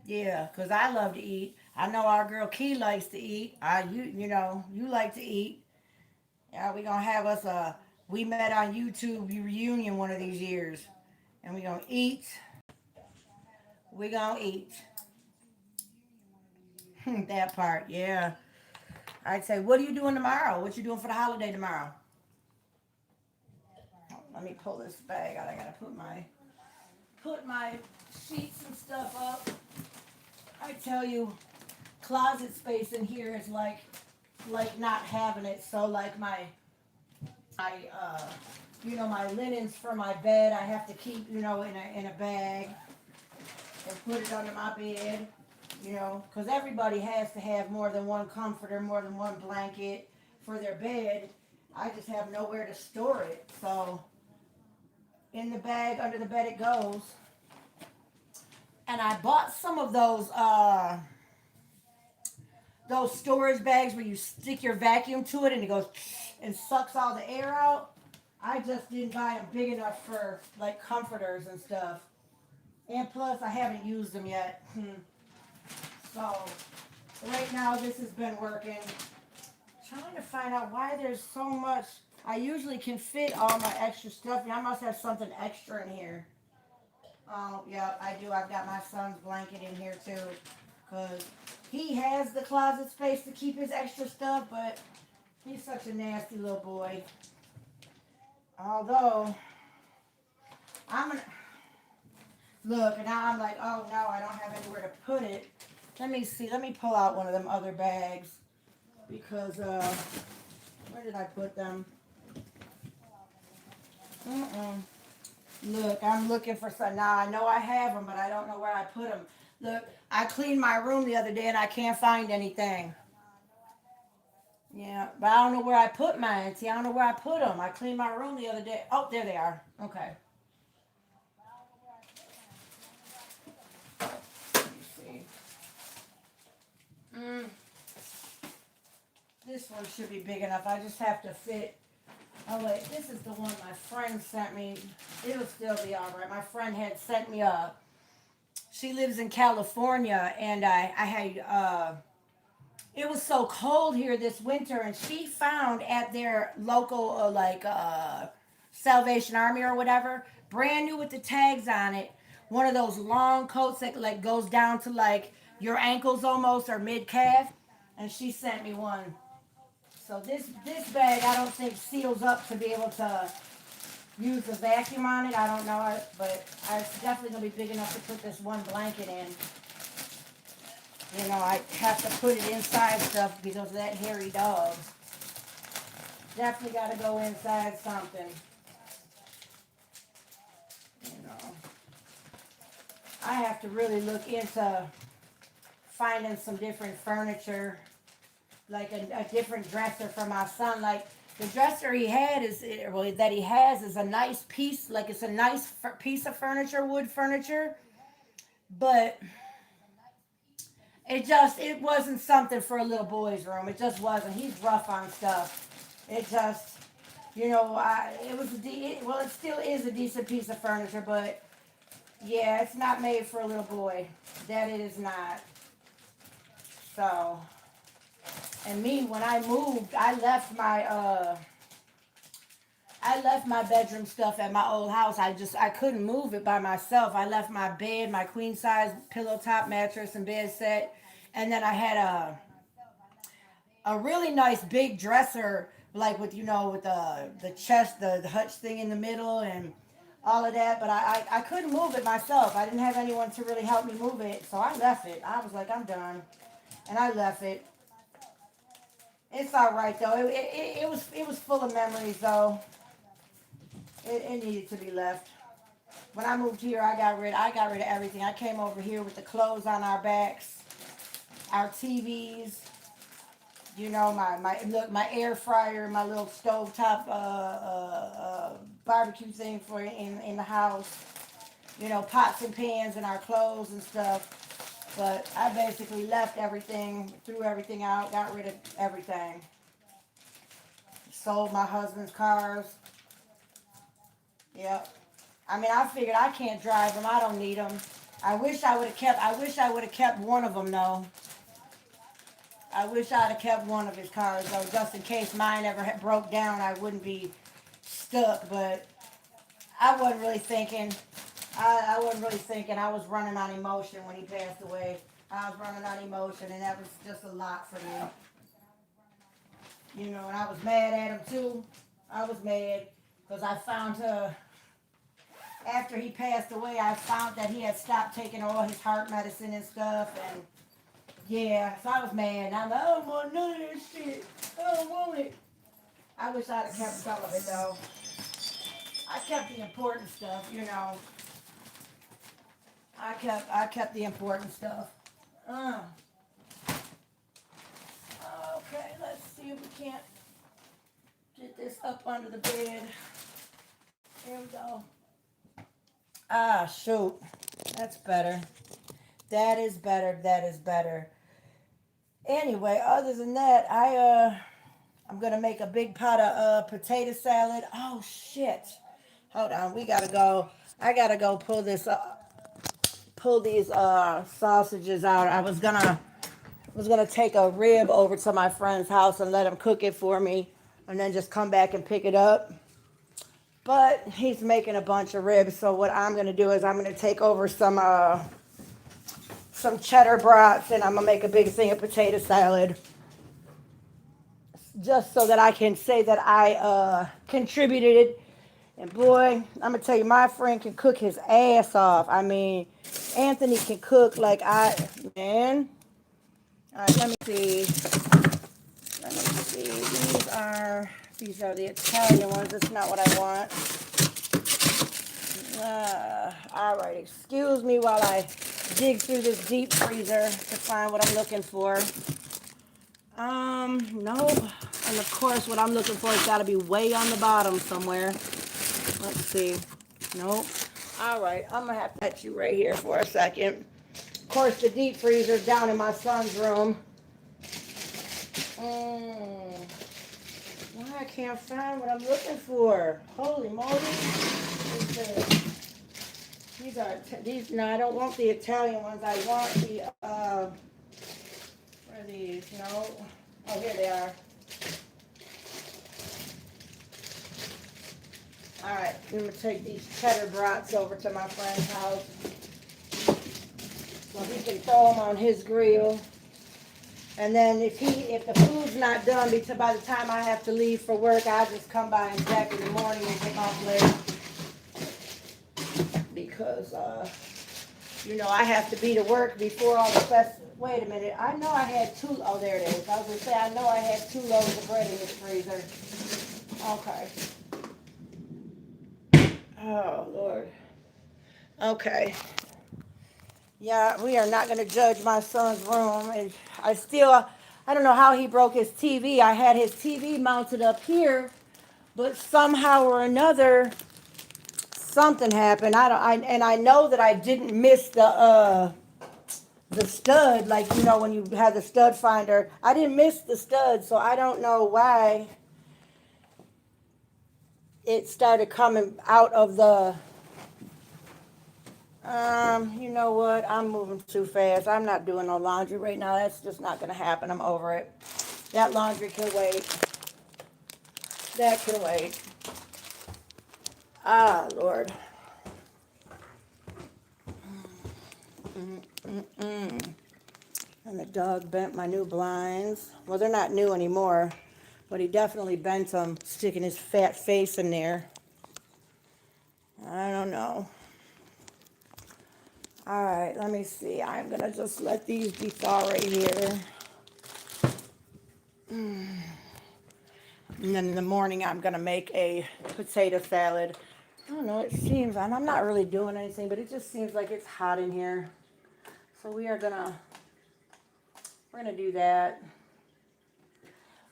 Speaker 1: yeah, cause I love to eat. I know our girl Key likes to eat. You like to eat. Yeah, we gonna have us a we met on YouTube reunion one of these years, and we gonna eat. We gonna eat. That part, yeah. I'd say, what are you doing tomorrow? What you doing for the holiday tomorrow? Let me pull this bag out. I gotta put my sheets and stuff up. I tell you, closet space in here is like not having it. So like my my linens for my bed I have to keep in a bag and put it under my bed. Because everybody has to have more than one comforter, more than one blanket for their bed. I just have nowhere to store it. So in the bag under the bed it goes. And I bought some of those storage bags where you stick your vacuum to it and it goes and sucks all the air out. I just didn't buy them big enough for like comforters and stuff. And plus, I haven't used them yet. So right now, this has been working. Trying to find out why there's so much. I usually can fit all my extra stuff. I must have something extra in here. Oh, yeah, I do. I've got my son's blanket in here too. Because he has the closet space to keep his extra stuff, but he's such a nasty little boy. Although, I'm gonna look, and now I'm like, oh no, I don't have anywhere to put it. Let me see. Let me pull out one of them other bags. Because, where did I put them? Look, I'm looking for some. Now I know I have them, but I don't know where I put them. Look, I cleaned my room the other day and I can't find anything. Yeah, but I don't know where I put mine. See, I don't know where I put them. I cleaned my room the other day. Oh, there they are. Okay. Let me see. This one should be big enough. I just have to fit. Oh wait, this is the one my friend sent me. It'll still be all right. My friend had sent me a. She lives in California, and I had it was so cold here this winter, and she found at their local Salvation Army or whatever, brand new with the tags on it, one of those long coats that like goes down to like your ankles almost or mid calf, and she sent me one. So this bag I don't think seals up to be able to use the vacuum on it. I don't know it, but it's definitely gonna be big enough to put this one blanket in. You know, I have to put it inside stuff because of that hairy dog. Definitely got to go inside something. You know, I have to really look into finding some different furniture, like a different dresser for my son. Like the dresser he had that he has is a nice piece, like it's a nice piece of furniture, wood furniture, but it wasn't something for a little boy's room. It just wasn't. He's rough on stuff. It just, it still is a decent piece of furniture, but yeah, it's not made for a little boy. That it is not. So, and me, when I moved, I left my bedroom stuff at my old house. I couldn't move it by myself. I left my bed, my queen size pillow top mattress and bed set. And then I had a really nice big dresser, like with, with the chest, the hutch thing in the middle and all of that. But I couldn't move it myself. I didn't have anyone to really help me move it. So I left it. I was like, I'm done. And I left it. It's all right though. It was full of memories though. It needed to be left. When I moved here, I got rid of everything. I came over here with the clothes on our backs, our TVs, my air fryer, my little stovetop barbecue thing for in the house, pots and pans and our clothes and stuff. But I basically left everything, threw everything out, got rid of everything. Sold my husband's cars. Yep. I mean, I figured I can't drive them. I don't need them. I wish I would have kept one of them though. I wish I'd have kept one of his cars though, just in case mine ever broke down. I wouldn't be stuck. But I wasn't really thinking. I wasn't really thinking. I was running on emotion when he passed away. I was running on emotion, and that was just a lot for me. And I was mad at him too. I was mad because I found after he passed away, I found that he had stopped taking all his heart medicine and stuff, and yeah, so I was mad. And I'm like, I don't want none of this shit. I don't want it. I wish I'd have kept some of it though. I kept the important stuff, I kept the important stuff. Okay, let's see if we can't get this up under the bed. There we go. Ah, shoot. That's better. That is better. That is better. Anyway, other than that, I'm gonna make a big pot of potato salad. Oh shit. Hold on, we gotta go. I gotta go pull these sausages out. I was gonna take a rib over to my friend's house and let him cook it for me. and then just come back and pick it up. But he's making a bunch of ribs, so what I'm gonna do is I'm gonna take over some cheddar brats, and I'm gonna make a big thing of potato salad, just so that I can say that I contributed. And boy, I'm gonna tell you, my friend can cook his ass off. I mean, Anthony can cook like man. All right, let me see. Let me see. These are the Italian ones. That's not what I want. All right, excuse me while I dig through this deep freezer to find what I'm looking for. No. And of course, what I'm looking for has got to be way on the bottom somewhere. Let's see. Nope. All right, I'm going to have to let you right here for a second. Of course, the deep freezer's down in my son's room. Why I can't find what I'm looking for? Holy moly. No, I don't want the Italian ones. I want the, where are these? No. Oh, here they are. All right, I'm going to take these cheddar brats over to my friend's house so he can throw them on his grill. And then if the food's not done by the time I have to leave for work, I'll just come by and jack in the morning and get off late. Because, I have to be to work before all the Wait a minute. I know I had oh, there it is. I was going to say, I know I had 2 loaves of bread in this freezer. Okay. Oh, Lord. Okay. Yeah, we are not going to judge my son's room. And I don't know how he broke his TV. I had his TV mounted up here, but somehow or another, something happened. I know that I didn't miss the stud, like, when you have the stud finder. I didn't miss the stud, so I don't know why it started coming out of the, you know what? I'm moving too fast. I'm not doing no laundry right now. That's just not going to happen. I'm over it. That laundry can wait. That can wait. Ah, Lord. And the dog bent my new blinds. Well, they're not new anymore, but he definitely bent them, sticking his fat face in there. I don't know. All right, let me see. I'm going to just let these be thaw right here. And then in the morning, I'm going to make a potato salad. I don't know, it seems, and I'm not really doing anything, but it just seems like it's hot in here. So we're going to do that.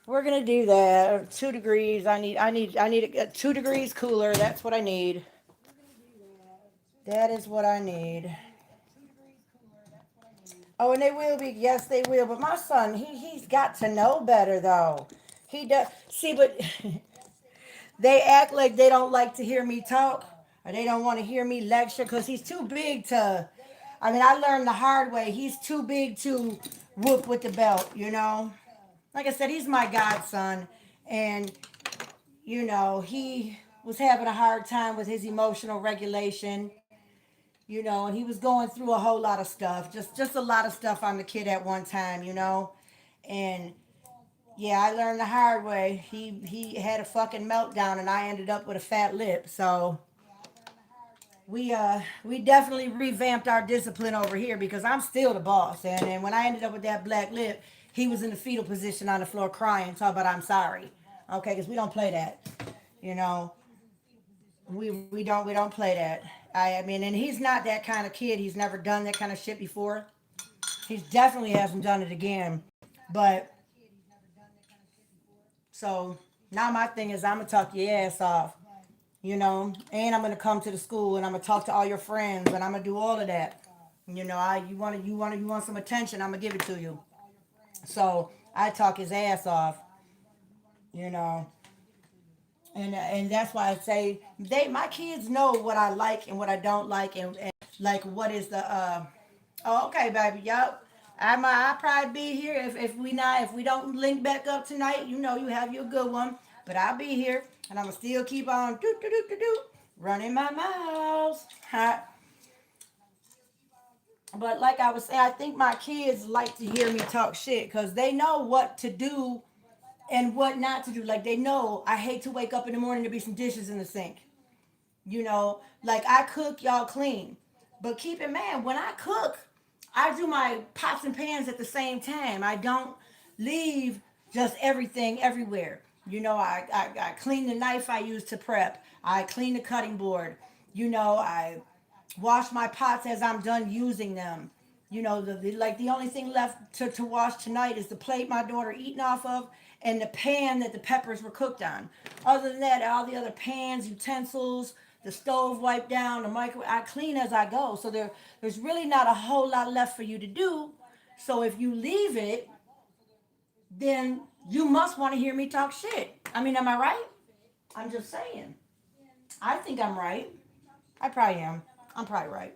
Speaker 1: We're going to do that. 2 degrees. I need 2 degrees cooler. That's what I need. That is what I need. Oh, and they will be. Yes, they will. But my son, he's got to know better, though. He does. See, but they act like they don't like to hear me talk, or they don't want to hear me lecture, because he's too big to. I mean, I learned the hard way. He's too big to whoop with the belt, Like I said, he's my godson, and, he was having a hard time with his emotional regulation. And he was going through a whole lot of stuff, just a lot of stuff on the kid at one time, and yeah, I learned the hard way. He had a fucking meltdown, and I ended up with a fat lip. So we definitely revamped our discipline over here, because I'm still the boss, and when I ended up with that black lip, he was in the fetal position on the floor crying, talking about I'm sorry, okay, because we don't play that, we don't play that. I mean, and he's not that kind of kid. He's never done that kind of shit before. He definitely hasn't done it again. But so now my thing is, I'm gonna talk your ass off, and I'm gonna come to the school, and I'm gonna talk to all your friends, and I'm gonna do all of that. You want some attention, I'm gonna give it to you. So I talk his ass off, you know. And that's why I say my kids know what I like and what I don't like, and like what is the oh, okay, baby, yup. I'll probably be here if we don't link back up tonight. You have your good one, But I'll be here, and I'm gonna still keep on running my mouth. Huh? But like I was saying, I think my kids like to hear me talk shit because they know what to do and what not to do. Like they know I hate to wake up in the morning to be some dishes in the sink. You know, like I cook, y'all clean. But keep in mind, when I cook, I do my pots and pans at the same time. I don't leave just everything everywhere. You know, I clean the knife I use to prep. I clean the cutting board. You know, I wash my pots as I'm done using them. You know, like the only thing left to wash tonight is the plate my daughter eating off of and the pan that the peppers were cooked on. Other than that, all the other pans, utensils, the stove wiped down, the microwave, I clean as I go. So there's really not a whole lot left for you to do. So if you leave it, then you must want to hear me talk shit. I mean, am I right? I'm just saying. I think I'm right. I probably am. I'm probably right.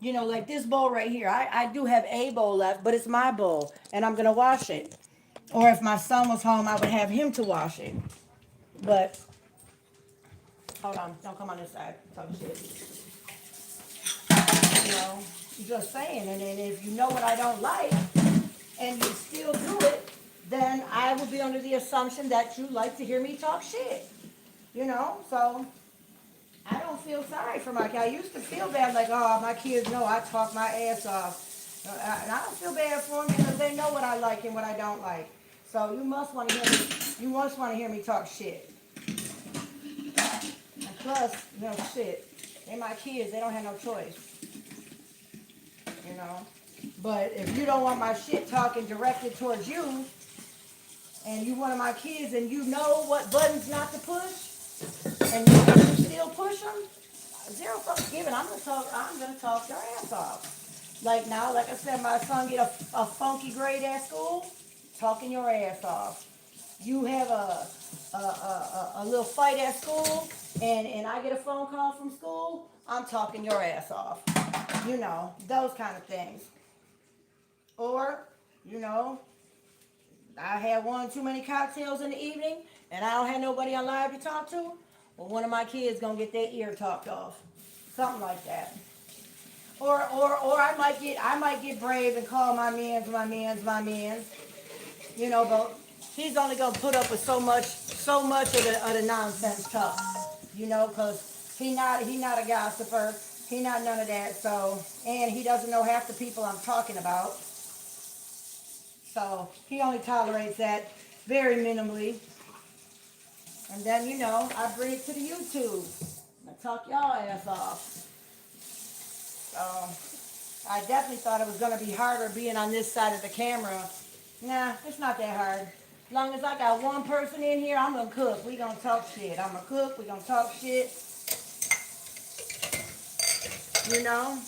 Speaker 1: You know, like this bowl right here. I do have a bowl left, but it's my bowl, and I'm gonna wash it. Or if my son was home, I would have him to wash it. But hold on, don't come on this side. Talk shit. You know, just saying. And then if you know what I don't like, and you still do it, then I will be under the assumption that you like to hear me talk shit. You know, so I don't feel sorry for my kids. I used to feel bad, like, oh, my kids know I talk my ass off. And I don't feel bad for them because they know what I like and what I don't like. So you must want to hear me. You must want to hear me talk shit. And plus, you know, shit. They my kids. They don't have no choice. You know. But if you don't want my shit talking directed towards you, and you one of my kids, and you know what buttons not to push, and you still push them, zero fucks given. I'm gonna talk. I'm gonna talk your ass off. Like now, like I said, my son get a funky grade at school, talking your ass off. You have a little fight at school, and I get a phone call from school. I'm talking your ass off. You know, those kind of things. Or, you know, I had one too many cocktails in the evening, and I don't have nobody on live to talk to. Well, one of my kids gonna get their ear talked off, something like that. Or I might get brave and call my man's. You know, but he's only gonna put up with so much of the nonsense talk. You know, cause he not a gossiper. He not none of that. So, and he doesn't know half the people I'm talking about. So he only tolerates that very minimally. And then, you know, I bring it to the YouTube. I talk y'all ass off. So I definitely thought it was going to be harder being on this side of the camera. Nah, it's not that hard. As long as I got one person in here, I'm going to cook. We going to talk shit. I'm going to cook. We going to talk shit. You know?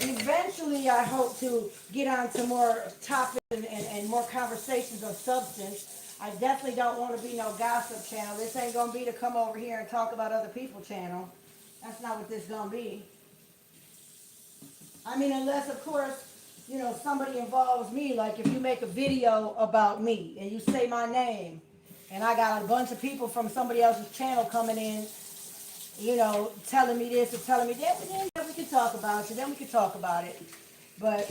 Speaker 1: Eventually, I hope to get on to more topics and more conversations of substance. I definitely don't want to be no gossip channel. This ain't going to be to come over here and talk about other people channel. That's not what this is going to be. I mean, unless, of course, you know, somebody involves me. Like if you make a video about me and you say my name, and I got a bunch of people from somebody else's channel coming in, you know, telling me this or telling me that, then we can talk about it. Then we can talk about it. But,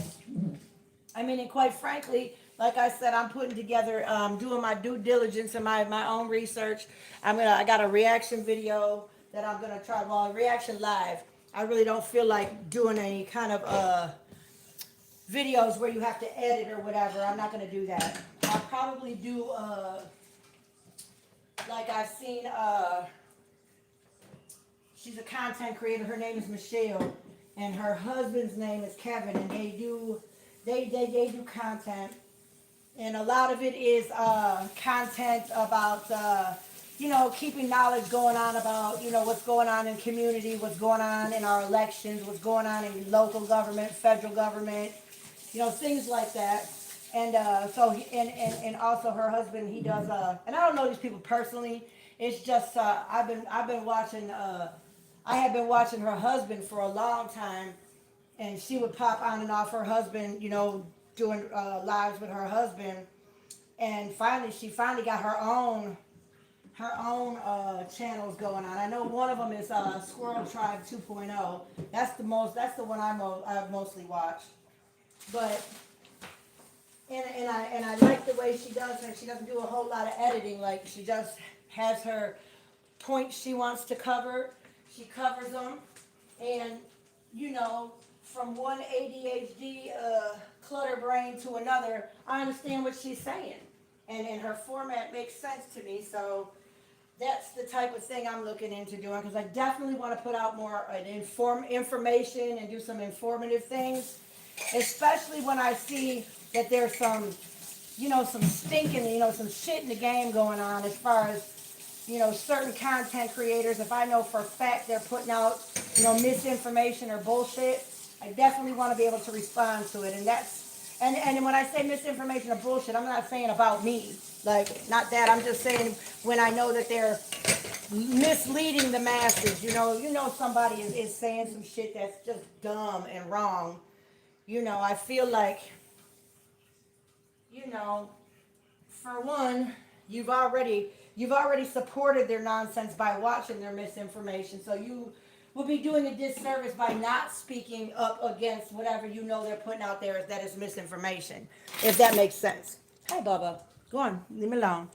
Speaker 1: I mean, and quite frankly, like I said, I'm putting together, doing my due diligence and my own research. I got a reaction video that I'm gonna try, well, reaction live. I really don't feel like doing any kind of videos where you have to edit or whatever. I'm not gonna do that. I'll probably do like I've seen she's a content creator. Her name is Michelle, and her husband's name is Kevin, and they do content, and a lot of it is content about you know, keeping knowledge going on about, you know, what's going on in community, what's going on in our elections, what's going on in local government, federal government, you know, things like that. And and also her husband, he does and I don't know these people personally. It's just I've been watching I have been watching her husband for a long time, and she would pop on and off her husband, you know, doing lives with her husband. And finally, she finally got her own her own channels going on. I know one of them is Squirrel Tribe 2.0. That's the one I've mostly watched. But and I like the way she does her. She doesn't do a whole lot of editing. Like she just has her points she wants to cover. She covers them, and you know, from one ADHD clutter brain to another, I understand what she's saying, and her format makes sense to me. So that's the type of thing I'm looking into doing because I definitely want to put out more information and do some informative things, especially when I see that there's some, some stinking, some shit in the game going on as far as, certain content creators. If I know for a fact they're putting out, misinformation or bullshit, I definitely want to be able to respond to it. And when I say misinformation or bullshit, I'm not saying about me. Like, not that. I'm just saying when I know that they're misleading the masses. Somebody is saying some shit that's just dumb and wrong. I feel like, for one, you've already supported their nonsense by watching their misinformation. So you will be doing a disservice by not speaking up against whatever they're putting out there that is misinformation. If that makes sense. Hi, Bubba. Go on, leave me alone.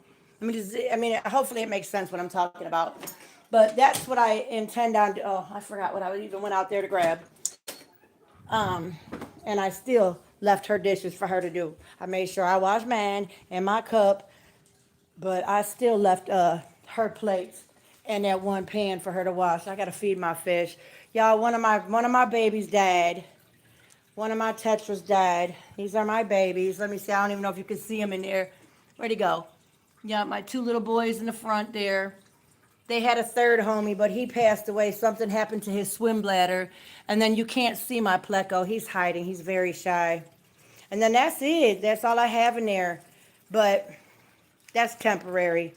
Speaker 1: Hopefully it makes sense what I'm talking about. But that's what I intend on. Oh, I forgot what I even went out there to grab. And I still left her dishes for her to do. I made sure I washed mine and my cup, but I still left her plates and that one pan for her to wash. I gotta feed my fish. Y'all, one of my babies died. One of my tetras died. These are my babies. Let me see. I don't even know if you can see them in there. Where'd he go? Yeah, my two little boys in the front there. They had a third homie, but he passed away. Something happened to his swim bladder. And then you can't see my Pleco. He's hiding. He's very shy. And then that's it. That's all I have in there. But that's temporary.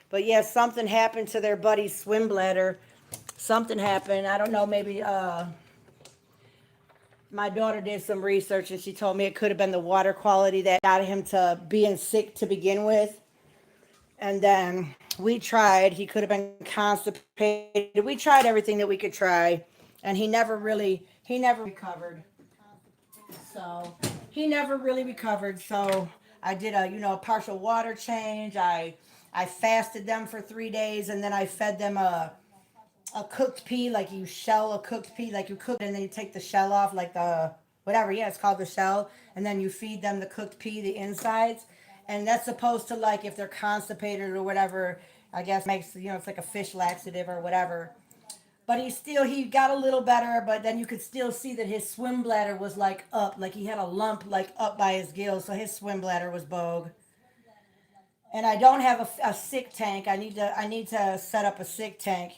Speaker 1: But yeah, something happened to their buddy's swim bladder. Something happened. I don't know, maybe my daughter did some research and she told me it could have been the water quality that got him to being sick to begin with. And then we tried. He could have been constipated. We tried everything that we could try. And he never recovered. So he never really recovered. So I did a partial water change. I fasted them for 3 days and then I fed them a cooked pea, like you shell a cooked pea, like you cook it and then you take the shell off, like the whatever, yeah, it's called the shell, and then you feed them the cooked pea, the insides, and that's supposed to, like, if they're constipated or whatever, I guess makes, it's like a fish laxative or whatever. But he got a little better, but then you could still see that his swim bladder was like up, like he had a lump like up by his gills, so his swim bladder was bogue. And I don't have a sick tank. I need to set up a sick tank.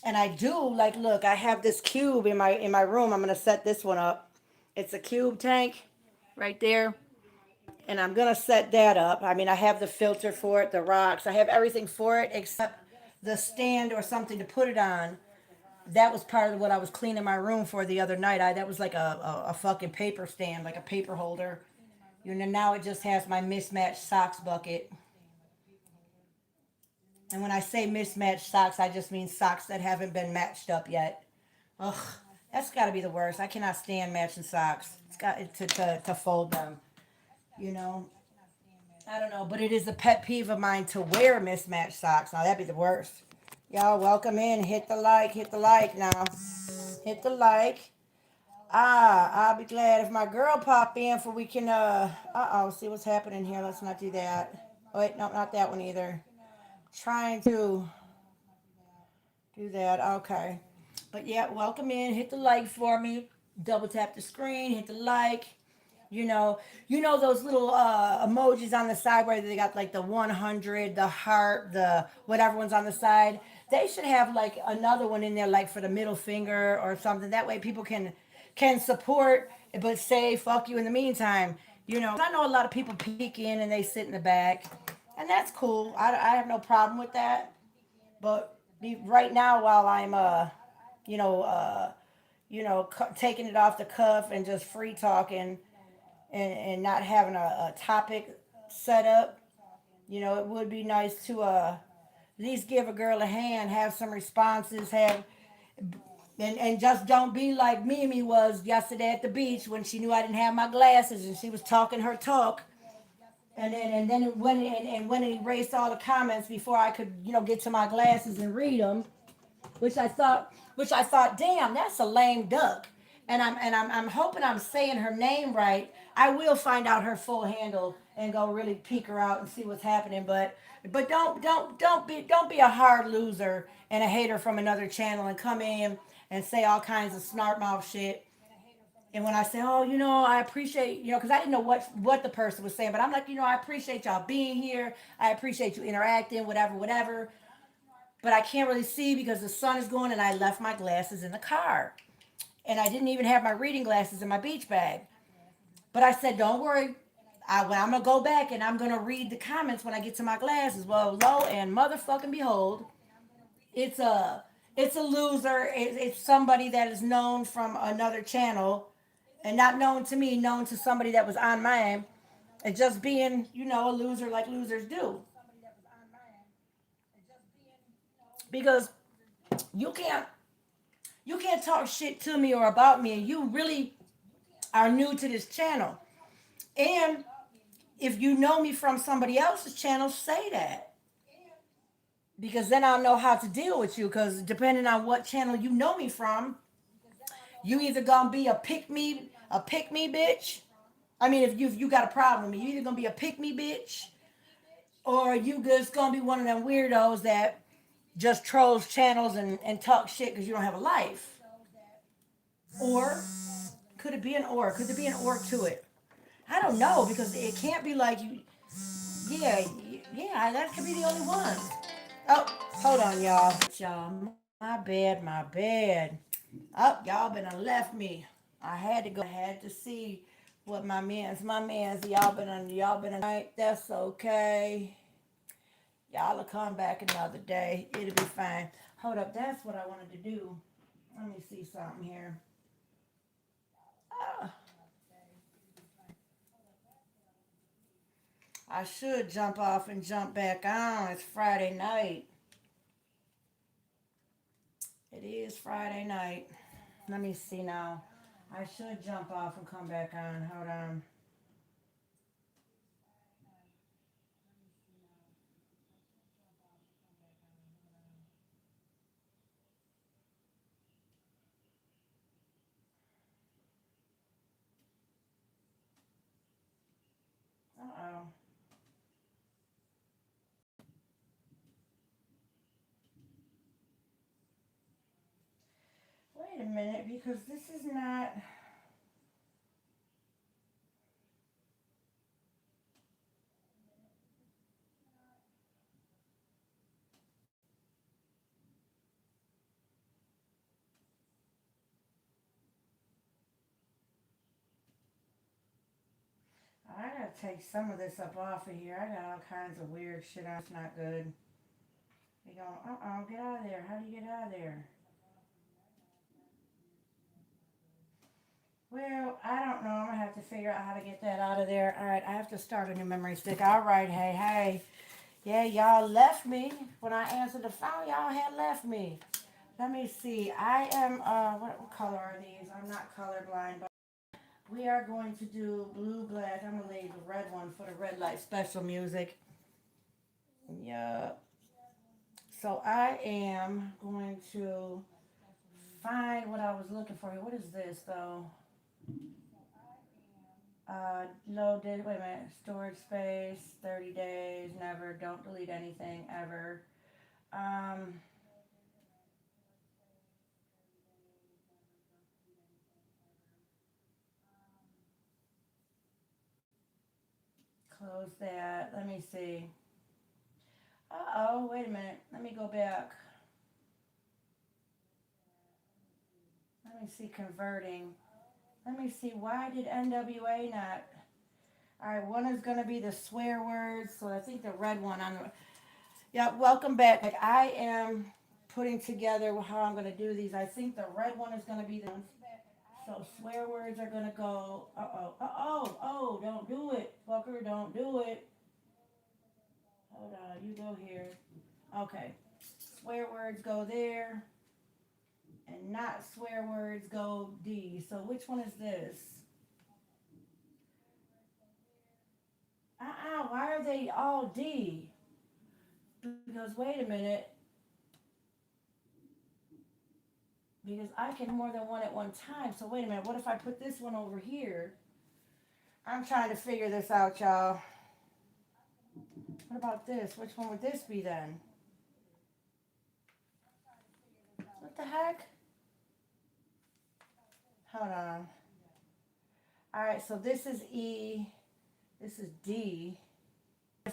Speaker 1: And I do, like, look, I have this cube in my room. I'm gonna set this one up. It's a cube tank right there. And I'm gonna set that up. I have the filter for it, the rocks. I have everything for it except the stand or something to put it on. That was part of what I was cleaning my room for the other night. That was like a fucking paper stand, like a paper holder. Now it just has my mismatched socks bucket. And when I say mismatched socks, I just mean socks that haven't been matched up yet. Ugh, that's got to be the worst. I cannot stand matching socks. It's got to fold them. You know, I don't know, but it is a pet peeve of mine to wear mismatched socks. Now that'd be the worst. Y'all, welcome in. Hit the like now. Hit the like. I'll be glad if my girl pop in for we can see what's happening here. Let's not do that. Oh wait, no, not that one either. Trying to do that. Okay. But yeah, welcome in. Hit the like for me. Double tap the screen. Hit the like. Those little emojis on the side where they got like the 100, the heart, the whatever one's on the side. They should have like another one in there, like for the middle finger or something. That way people can support, but say fuck you in the meantime. I know a lot of people peek in and they sit in the back, and that's cool. I have no problem with that. But right now, while I'm taking it off the cuff and just free talking and not having a topic set up, it would be nice to At least give a girl a hand, have some responses, have and just don't be like Mimi was yesterday at the beach when she knew I didn't have my glasses and she was talking her talk. And then it erased all the comments before I could, get to my glasses and read them, which I thought, damn, that's a lame duck. And I'm hoping I'm saying her name right. I will find out her full handle and go really peek her out and see what's happening. But don't be a hard loser and a hater from another channel and come in and say all kinds of smart mouth shit. And when I say, oh, I appreciate, because I didn't know what the person was saying, but I'm like, I appreciate y'all being here. I appreciate you interacting, whatever, whatever. But I can't really see because the sun is going and I left my glasses in the car. And I didn't even have my reading glasses in my beach bag. But I said, don't worry. I'm going to go back and I'm going to read the comments when I get to my glasses. Well, lo and motherfucking behold, it's a it's a loser. It's somebody that is known from another channel and not known to me, known to somebody that was on mine, and just being, a loser like losers do. Because you can't you can't talk shit to me or about me, and you really are new to this channel. And if you know me from somebody else's channel, say that. Because then I'll know how to deal with you. Because depending on what channel you know me from, you either gonna be a pick me bitch. I mean, if you got a problem with me, you either gonna be a pick me bitch, or you just gonna be one of them weirdos that just trolls channels and talk shit because you don't have a life. Or could it be an or? Could there be an or to it? I don't know because it can't be like you. Yeah, yeah, that could be the only one. Oh, hold on, y'all. Y'all, my bad, my bad. Oh, y'all been and left me. I had to go. I had to see what my man's. Y'all been. Right, that's okay. Y'all will come back another day. It'll be fine. Hold up, that's what I wanted to do. Let me see something here. Ah, I should jump off and jump back on. It's Friday night. It is Friday night. Let me see now. I should jump off and come back on. Hold on. Uh oh. Wait a minute, because this is not. I gotta take some of this up off of here. I got all kinds of weird shit on. It's not good. You go, get out of there. How do you get out of there? Well, I don't know. I'm gonna have to figure out how to get that out of there. All right, I have to start a new memory stick. All right, hey, hey. Yeah, y'all left me. When I answered the phone, y'all had left me. Let me see. I am, what color are these? I'm not colorblind, but we are going to do blue, black. I'm gonna leave the red one for the red light special music. Yeah. So I am going to find what I was looking for here. What is this though? Loaded, wait a minute, storage space, 30 days, never, don't delete anything ever. Um, Close that. Let me see. Uh-oh, wait a minute. Let me go back. Let me see converting. Let me see, why did NWA not? All right, one is going to be the swear words, so I think the red one on the, yeah, welcome back. Like I am putting together how I'm going to do these. I think the red one is going to be the, so swear words are going to go, don't do it, fucker, don't do it. Hold on, you go here. Okay. Swear words go there, and not swear words go D. So which one is this? Why are they all D? Because wait a minute. Because I can more than one at one time. So wait a minute. What if I put this one over here? I'm trying to figure this out, y'all. What about this? Which one would this be then? What the heck? Hold on. All right, so this is E. This is D.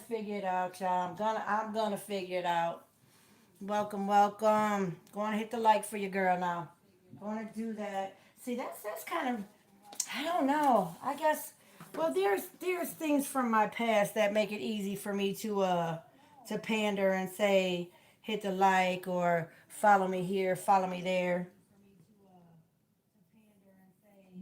Speaker 1: Figure it out, y'all. I'm gonna figure it out. Welcome, welcome. Go on and hit the like for your girl now. Going to do that. See, that's kind of, I don't know. I guess, well, there's things from my past that make it easy for me to pander and say hit the like or follow me here, follow me there.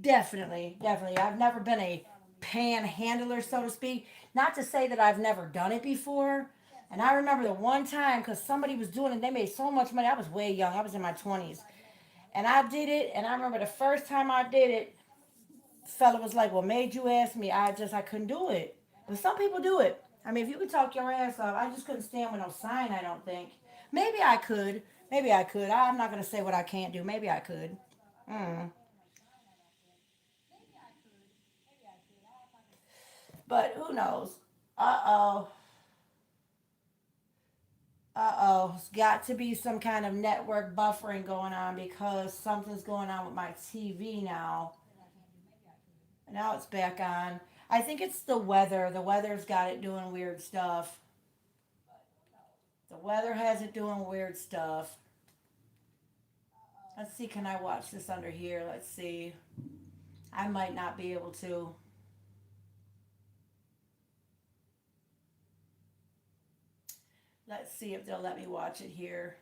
Speaker 1: Definitely, definitely. I've never been a panhandler, so to speak. Not to say that I've never done it before. And I remember the one time because somebody was doing it, they made so much money. I was way young, I was in my 20s. And I did it, and I remember the first time I did it, the fella was like, "Well, made you ask me?" I couldn't do it. But some people do it. I mean, if you could talk your ass off, I just couldn't stand with no sign, I don't think. Maybe I could. Maybe I could. I'm not going to say what I can't do. Maybe I could. Mm. But who knows? Uh oh. Uh oh. It's got to be some kind of network buffering going on because something's going on with my TV now. Now it's back on. I think it's the weather. The weather's got it doing weird stuff. The weather has it doing weird stuff. Let's see, can I watch this under here? Let's see. I might not be able to. Let's see if they'll let me watch it here.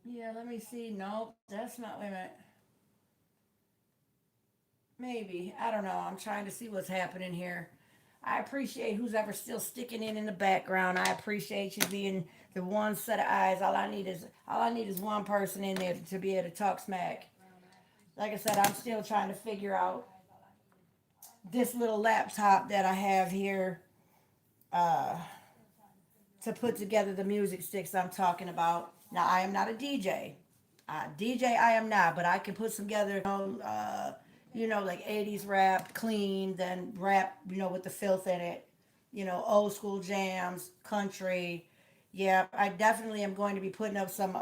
Speaker 1: Yeah, let me see. Nope, that's not. Wait a minute. Maybe. I don't know. I'm trying to see what's happening here. I appreciate who's ever still sticking in the background. I appreciate you being the one set of eyes. All I need is one person in there to be able to talk smack. Like I said, I'm still trying to figure out this little laptop that I have here uh, to put together the music sticks I'm talking about. Now, I am not a DJ. DJ, I am not, but I can put together, like 80s rap, clean, then rap, with the filth in it, old school jams, country. Yeah, I definitely am going to be putting up some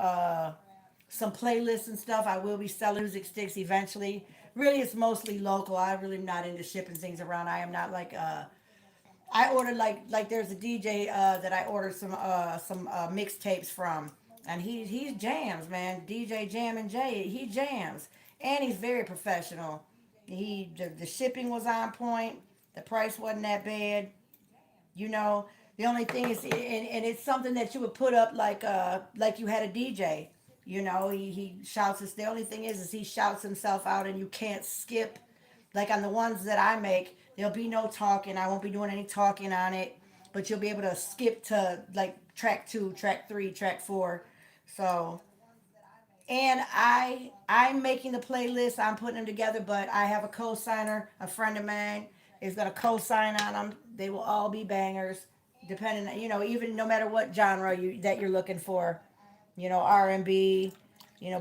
Speaker 1: playlists and stuff. I will be selling music sticks eventually. Really, it's mostly local. I really am not into shipping things around. I am not like I ordered like there's a DJ that I ordered some mixtapes from, and he's jams, man. DJ Jam and Jay, he jams, and he's very professional. The shipping was on point. The price wasn't that bad. You know, the only thing is, and it's something that you would put up like you had a DJ. He shouts. The only thing is he shouts himself out, and you can't skip. Like on the ones that I make, there'll be no talking. I won't be doing any talking on it, but you'll be able to skip to like track 2, track 3, track 4. So, and I'm making the playlist. I'm putting them together, but I have a co-signer. A friend of mine is gonna co-sign on them. They will all be bangers, depending on even no matter what genre that you're looking for. R&B,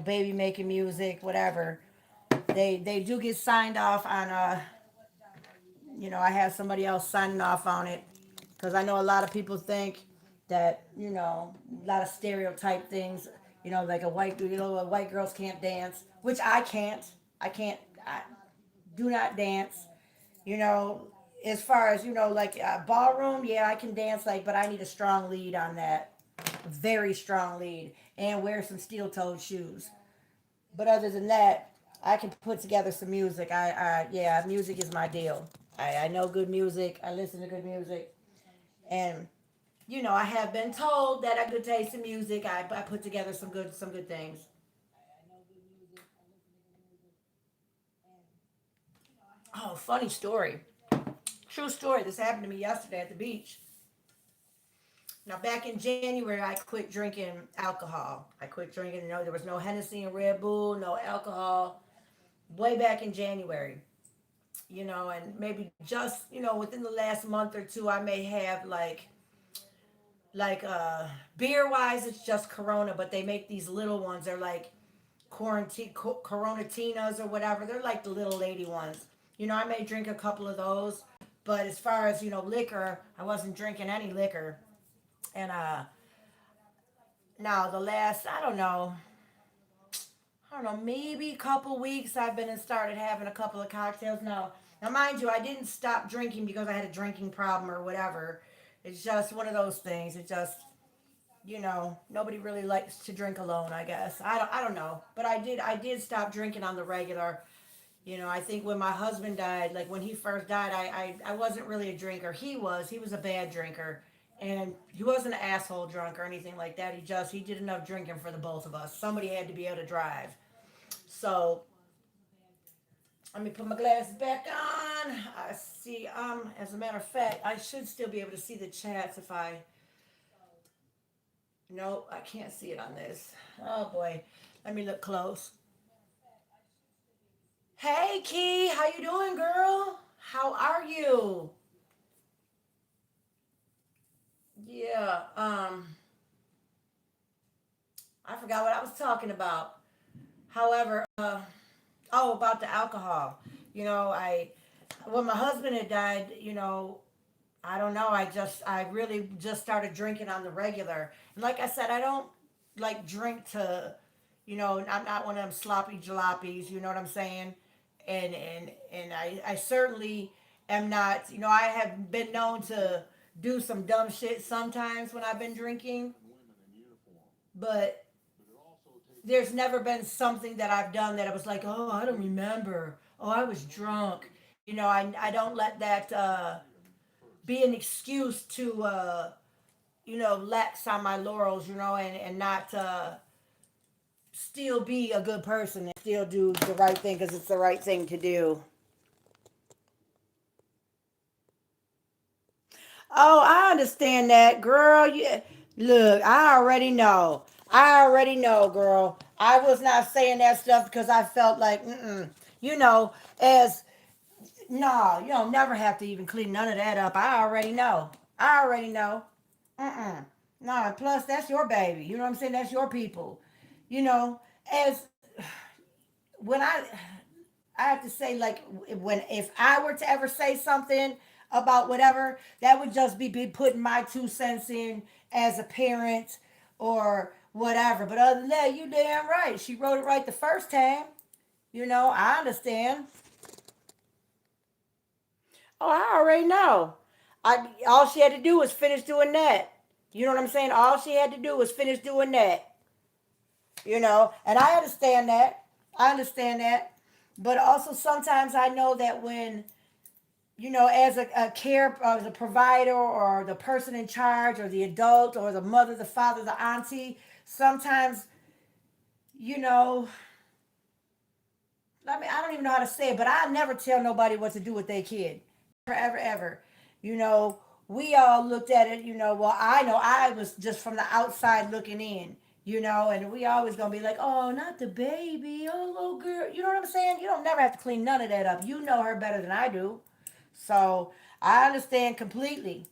Speaker 1: baby making music, whatever. They do get signed off on I have somebody else signing off on it because I know a lot of people think that a lot of stereotype things, like white girls can't dance, which I can't. I do not dance. You know, as far as like ballroom, yeah, I can dance but I need a strong lead on that, very strong lead, and wear some steel-toed shoes. But other than that, I can put together some music. Yeah, music is my deal. I know good music. I listen to good music, and I have been told that I good taste in music. I put together some good things. Oh, funny story. True story. This happened to me yesterday at the beach. Now, back in January, I quit drinking alcohol. I quit drinking. There was no Hennessy and Red Bull, no alcohol. Way back in January, and maybe just within the last month or two, I may have like beer wise, it's just Corona, but they make these little ones. They're like Coronatinas or whatever. They're like the little lady ones. I may drink a couple of those, but as far as liquor, I wasn't drinking any liquor. And now the last I don't know, maybe a couple weeks I've been and started having a couple of cocktails. Now mind you, I didn't stop drinking because I had a drinking problem or whatever. It's just one of those things. It just nobody really likes to drink alone, I guess. I don't know, but I did stop drinking on the regular. I think when my husband died, like when he first died, I wasn't really a drinker. He was a bad drinker, and he wasn't an asshole drunk or anything like that. He did enough drinking for the both of us. Somebody had to be able to drive. So let me put my glasses back on. I see. As a matter of fact, I should still be able to see the chats if I. No, I can't see it on this. Oh boy, let me look close. Hey Key, how you doing, girl? How are you? Yeah. I forgot what I was talking about. However, oh, about the alcohol. I when my husband had died, I don't know. I really just started drinking on the regular. And like I said, I don't like drink to, I'm not one of them sloppy jalopies. You know what I'm saying? And I certainly am not. I have been known to do some dumb shit sometimes when I've been drinking, but there's never been something that I've done that I was like, oh, I don't remember. Oh, I was drunk. I don't let that be an excuse to lax on my laurels, and not still be a good person and still do the right thing because it's the right thing to do. Oh, I understand that, girl. Look, I already know. I already know, girl. I was not saying that stuff because I felt like, you know, as no, you don't never have to even clean none of that up. I already know. I already know. Mm-mm. No, and plus that's your baby. You know what I'm saying? That's your people. You know, as when I have to say, like, when if I were to ever say something about whatever, that would just be putting my 2 cents in as a parent or whatever. But other than that, you damn right. She wrote it right the first time. I understand. Oh, I already know. All she had to do was finish doing that. You know what I'm saying? All she had to do was finish doing that. And I understand that. I understand that. But also sometimes I know that when as as a provider or the person in charge or the adult or the mother, the father, the auntie, sometimes, you know, I don't even know how to say it, but I never tell nobody what to do with their kid. Never, ever, ever. You know, we all looked at it, well, I know I was just from the outside looking in, and we always gonna be like, oh, not the baby, oh, little girl. You know what I'm saying? You don't never have to clean none of that up. You know her better than I do. So I understand completely.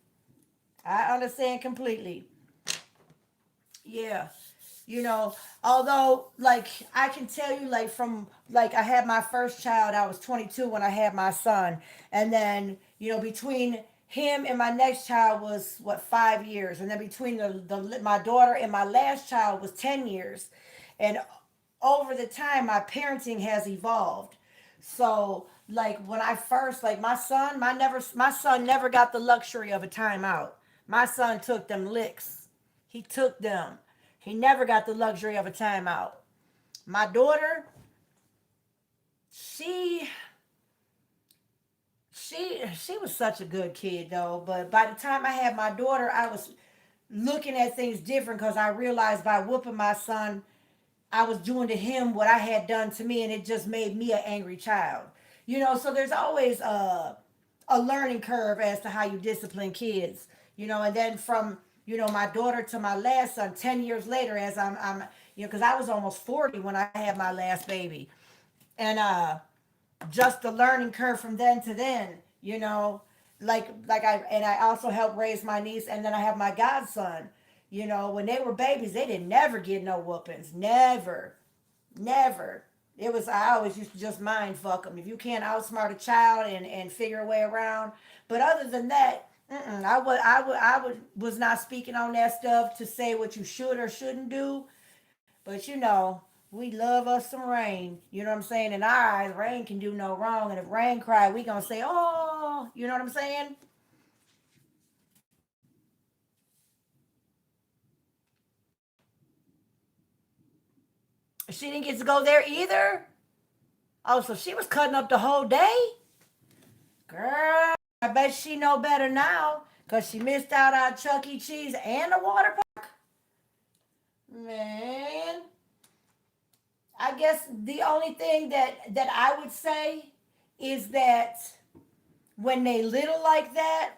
Speaker 1: I understand completely. Yeah. You know, although like I can tell you like from like I had my first child, I was 22 when I had my son. And then, between him and my next child was what 5 years. And then between the my daughter and my last child was 10 years. And over the time my parenting has evolved. So like when I first like my son never got the luxury of a timeout. My son took them licks. He took them. He never got the luxury of a timeout. My daughter, she she was such a good kid though. But by the time I had my daughter, I was looking at things different because I realized by whooping my son, I was doing to him what I had done to me, and it just made me an angry child. So there's always a learning curve as to how you discipline kids, and then from, my daughter to my last son, 10 years later, as because I was almost 40 when I had my last baby. And just the learning curve from then to then, I also helped raise my niece, and then I have my godson. When they were babies, they didn't never get no whoopings. Never. Never. It was, I always used to just mind fuck them. If you can't outsmart a child and figure a way around. But other than that, was not speaking on that stuff to say what you should or shouldn't do. But we love us some rain. You know what I'm saying? In our eyes, rain can do no wrong. And if rain cry, we gonna say, oh, you know what I'm saying? She didn't get to go there either. Oh, so she was cutting up the whole day? Girl, I bet she know better now. Because she missed out on Chuck E. Cheese and the water park. Man. I guess the only thing that I would say is that when they little like that,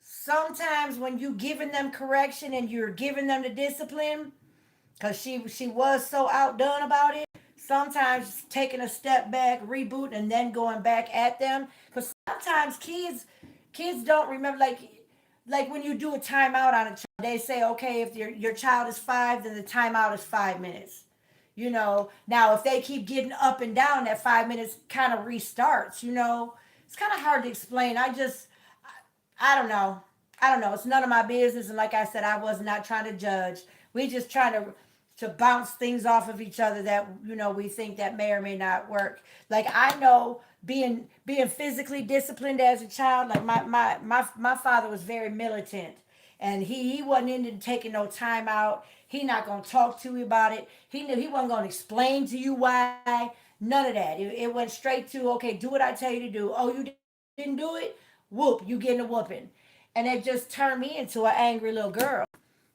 Speaker 1: sometimes when you giving them correction and you're giving them the discipline, because she was so outdone about it, sometimes taking a step back, rebooting, and then going back at them. Because sometimes kids don't remember, like when you do a timeout on a child, they say, okay, if your child is 5, then the timeout is 5 minutes. Now if they keep getting up and down, that 5 minutes kind of restarts. It's kind of hard to explain. I don't know. I don't know. It's none of my business. And like I said, I was not trying to judge. We just trying to bounce things off of each other that we think that may or may not work. Like I know being physically disciplined as a child. Like my father was very militant, and he wasn't into taking no time out. He not gonna talk to you about it. He knew he wasn't gonna explain to you why. None of that. It went straight to, okay, do what I tell you to do. Oh, you didn't do it? Whoop, you getting a whooping. And it just turned me into an angry little girl.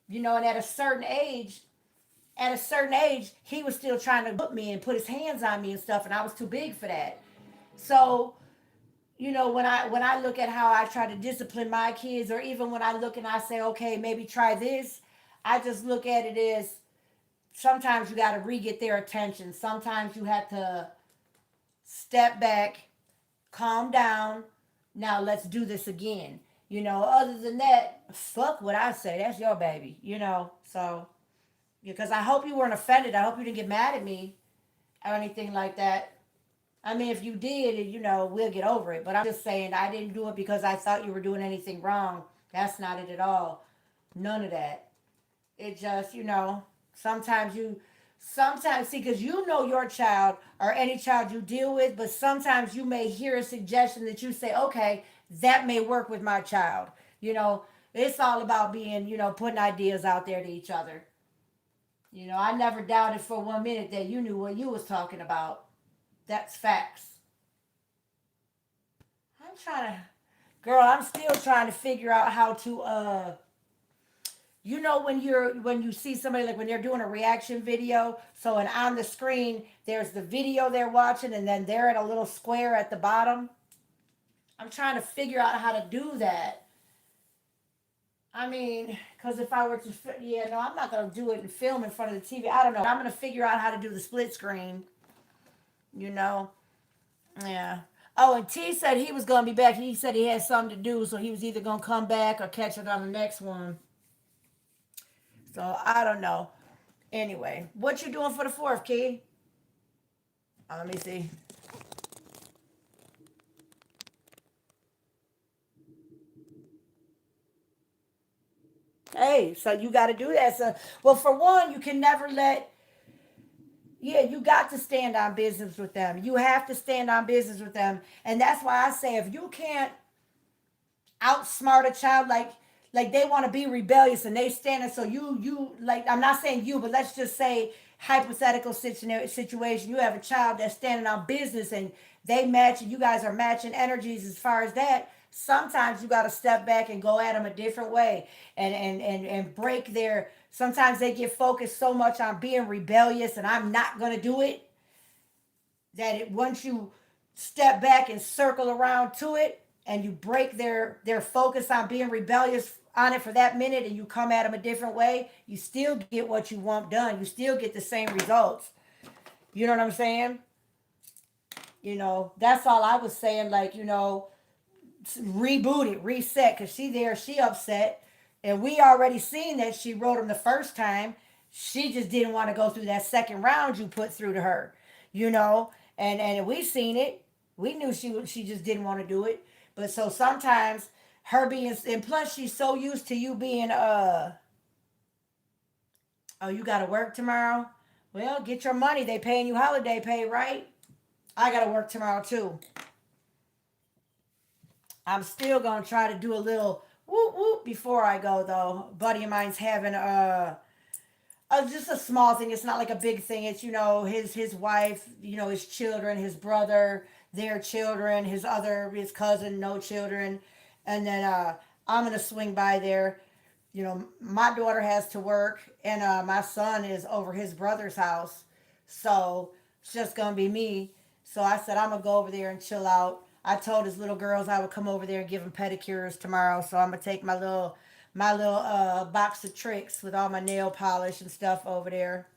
Speaker 1: And at a certain age, he was still trying to whip me and put his hands on me and stuff, and I was too big for that. So, when I look at how I try to discipline my kids, or even when I look and I say, okay, maybe try this, I just look at it as sometimes you got to re-get their attention. Sometimes you have to step back, calm down. Now let's do this again. Other than that, fuck what I say. That's your baby. So, because I hope you weren't offended. I hope you didn't get mad at me or anything like that. I mean, if you did, we'll get over it. But I'm just saying, I didn't do it because I thought you were doing anything wrong. That's not it at all. None of that. It just, sometimes, see, because your child or any child you deal with, but sometimes you may hear a suggestion that you say, okay, that may work with my child. It's all about being, putting ideas out there to each other. I never doubted for 1 minute that you knew what you was talking about. That's facts. Girl, I'm still trying to figure out how to, when you see somebody, like when they're doing a reaction video, so and on the screen there's the video they're watching, and then they're in a little square at the bottom. I'm trying to figure out how to do that. I mean, because if I were to, yeah, no, I'm not going to do it and film in front of the TV. I don't know. I'm going to figure out how to do the split screen, you know? Yeah. Oh, and T said he was going to be back. He said he had something to do, so he was either going to come back or catch it on the next one. So, I don't know. Anyway, what you doing for the 4th, Key? Let me see. Hey, so you got to do that. So, well, for one, you can never you got to stand on business with them. You have to stand on business with them. And that's why I say if you can't outsmart a child, like they want to be rebellious and they stand, and so you like, I'm not saying you, but let's just say hypothetical situation, you have a child that's standing on business and they match, and you guys are matching energies as far as that. Sometimes you got to step back and go at them a different way, and break their, sometimes they get focused so much on being rebellious and I'm not going to do it, that it, once you step back and circle around to it, and you break their focus on being rebellious on it for that minute, and you come at them a different way, you still get what you want done. You still get the same results. You know what I'm saying? That's all I was saying. Like, reboot it, reset, because she upset, and we already seen that she wrote him the first time. She just didn't want to go through that second round you put through to her, and we seen it. We knew she just didn't want to do it. But so sometimes her being, and plus she's so used to you being oh, you gotta work tomorrow. Well, get your money. They paying you holiday pay, right? I gotta work tomorrow too. I'm still gonna try to do a little whoop whoop before I go though. A buddy of mine's having just a small thing. It's not like a big thing. It's his wife, his children, his brother, their children, his cousin, no children, and then I'm gonna swing by there. My daughter has to work, and my son is over his brother's house, so it's just gonna be me. So I said I'm gonna go over there and chill out. I told his little girls I would come over there and give them pedicures tomorrow, so I'm gonna take my little box of tricks with all my nail polish and stuff over there.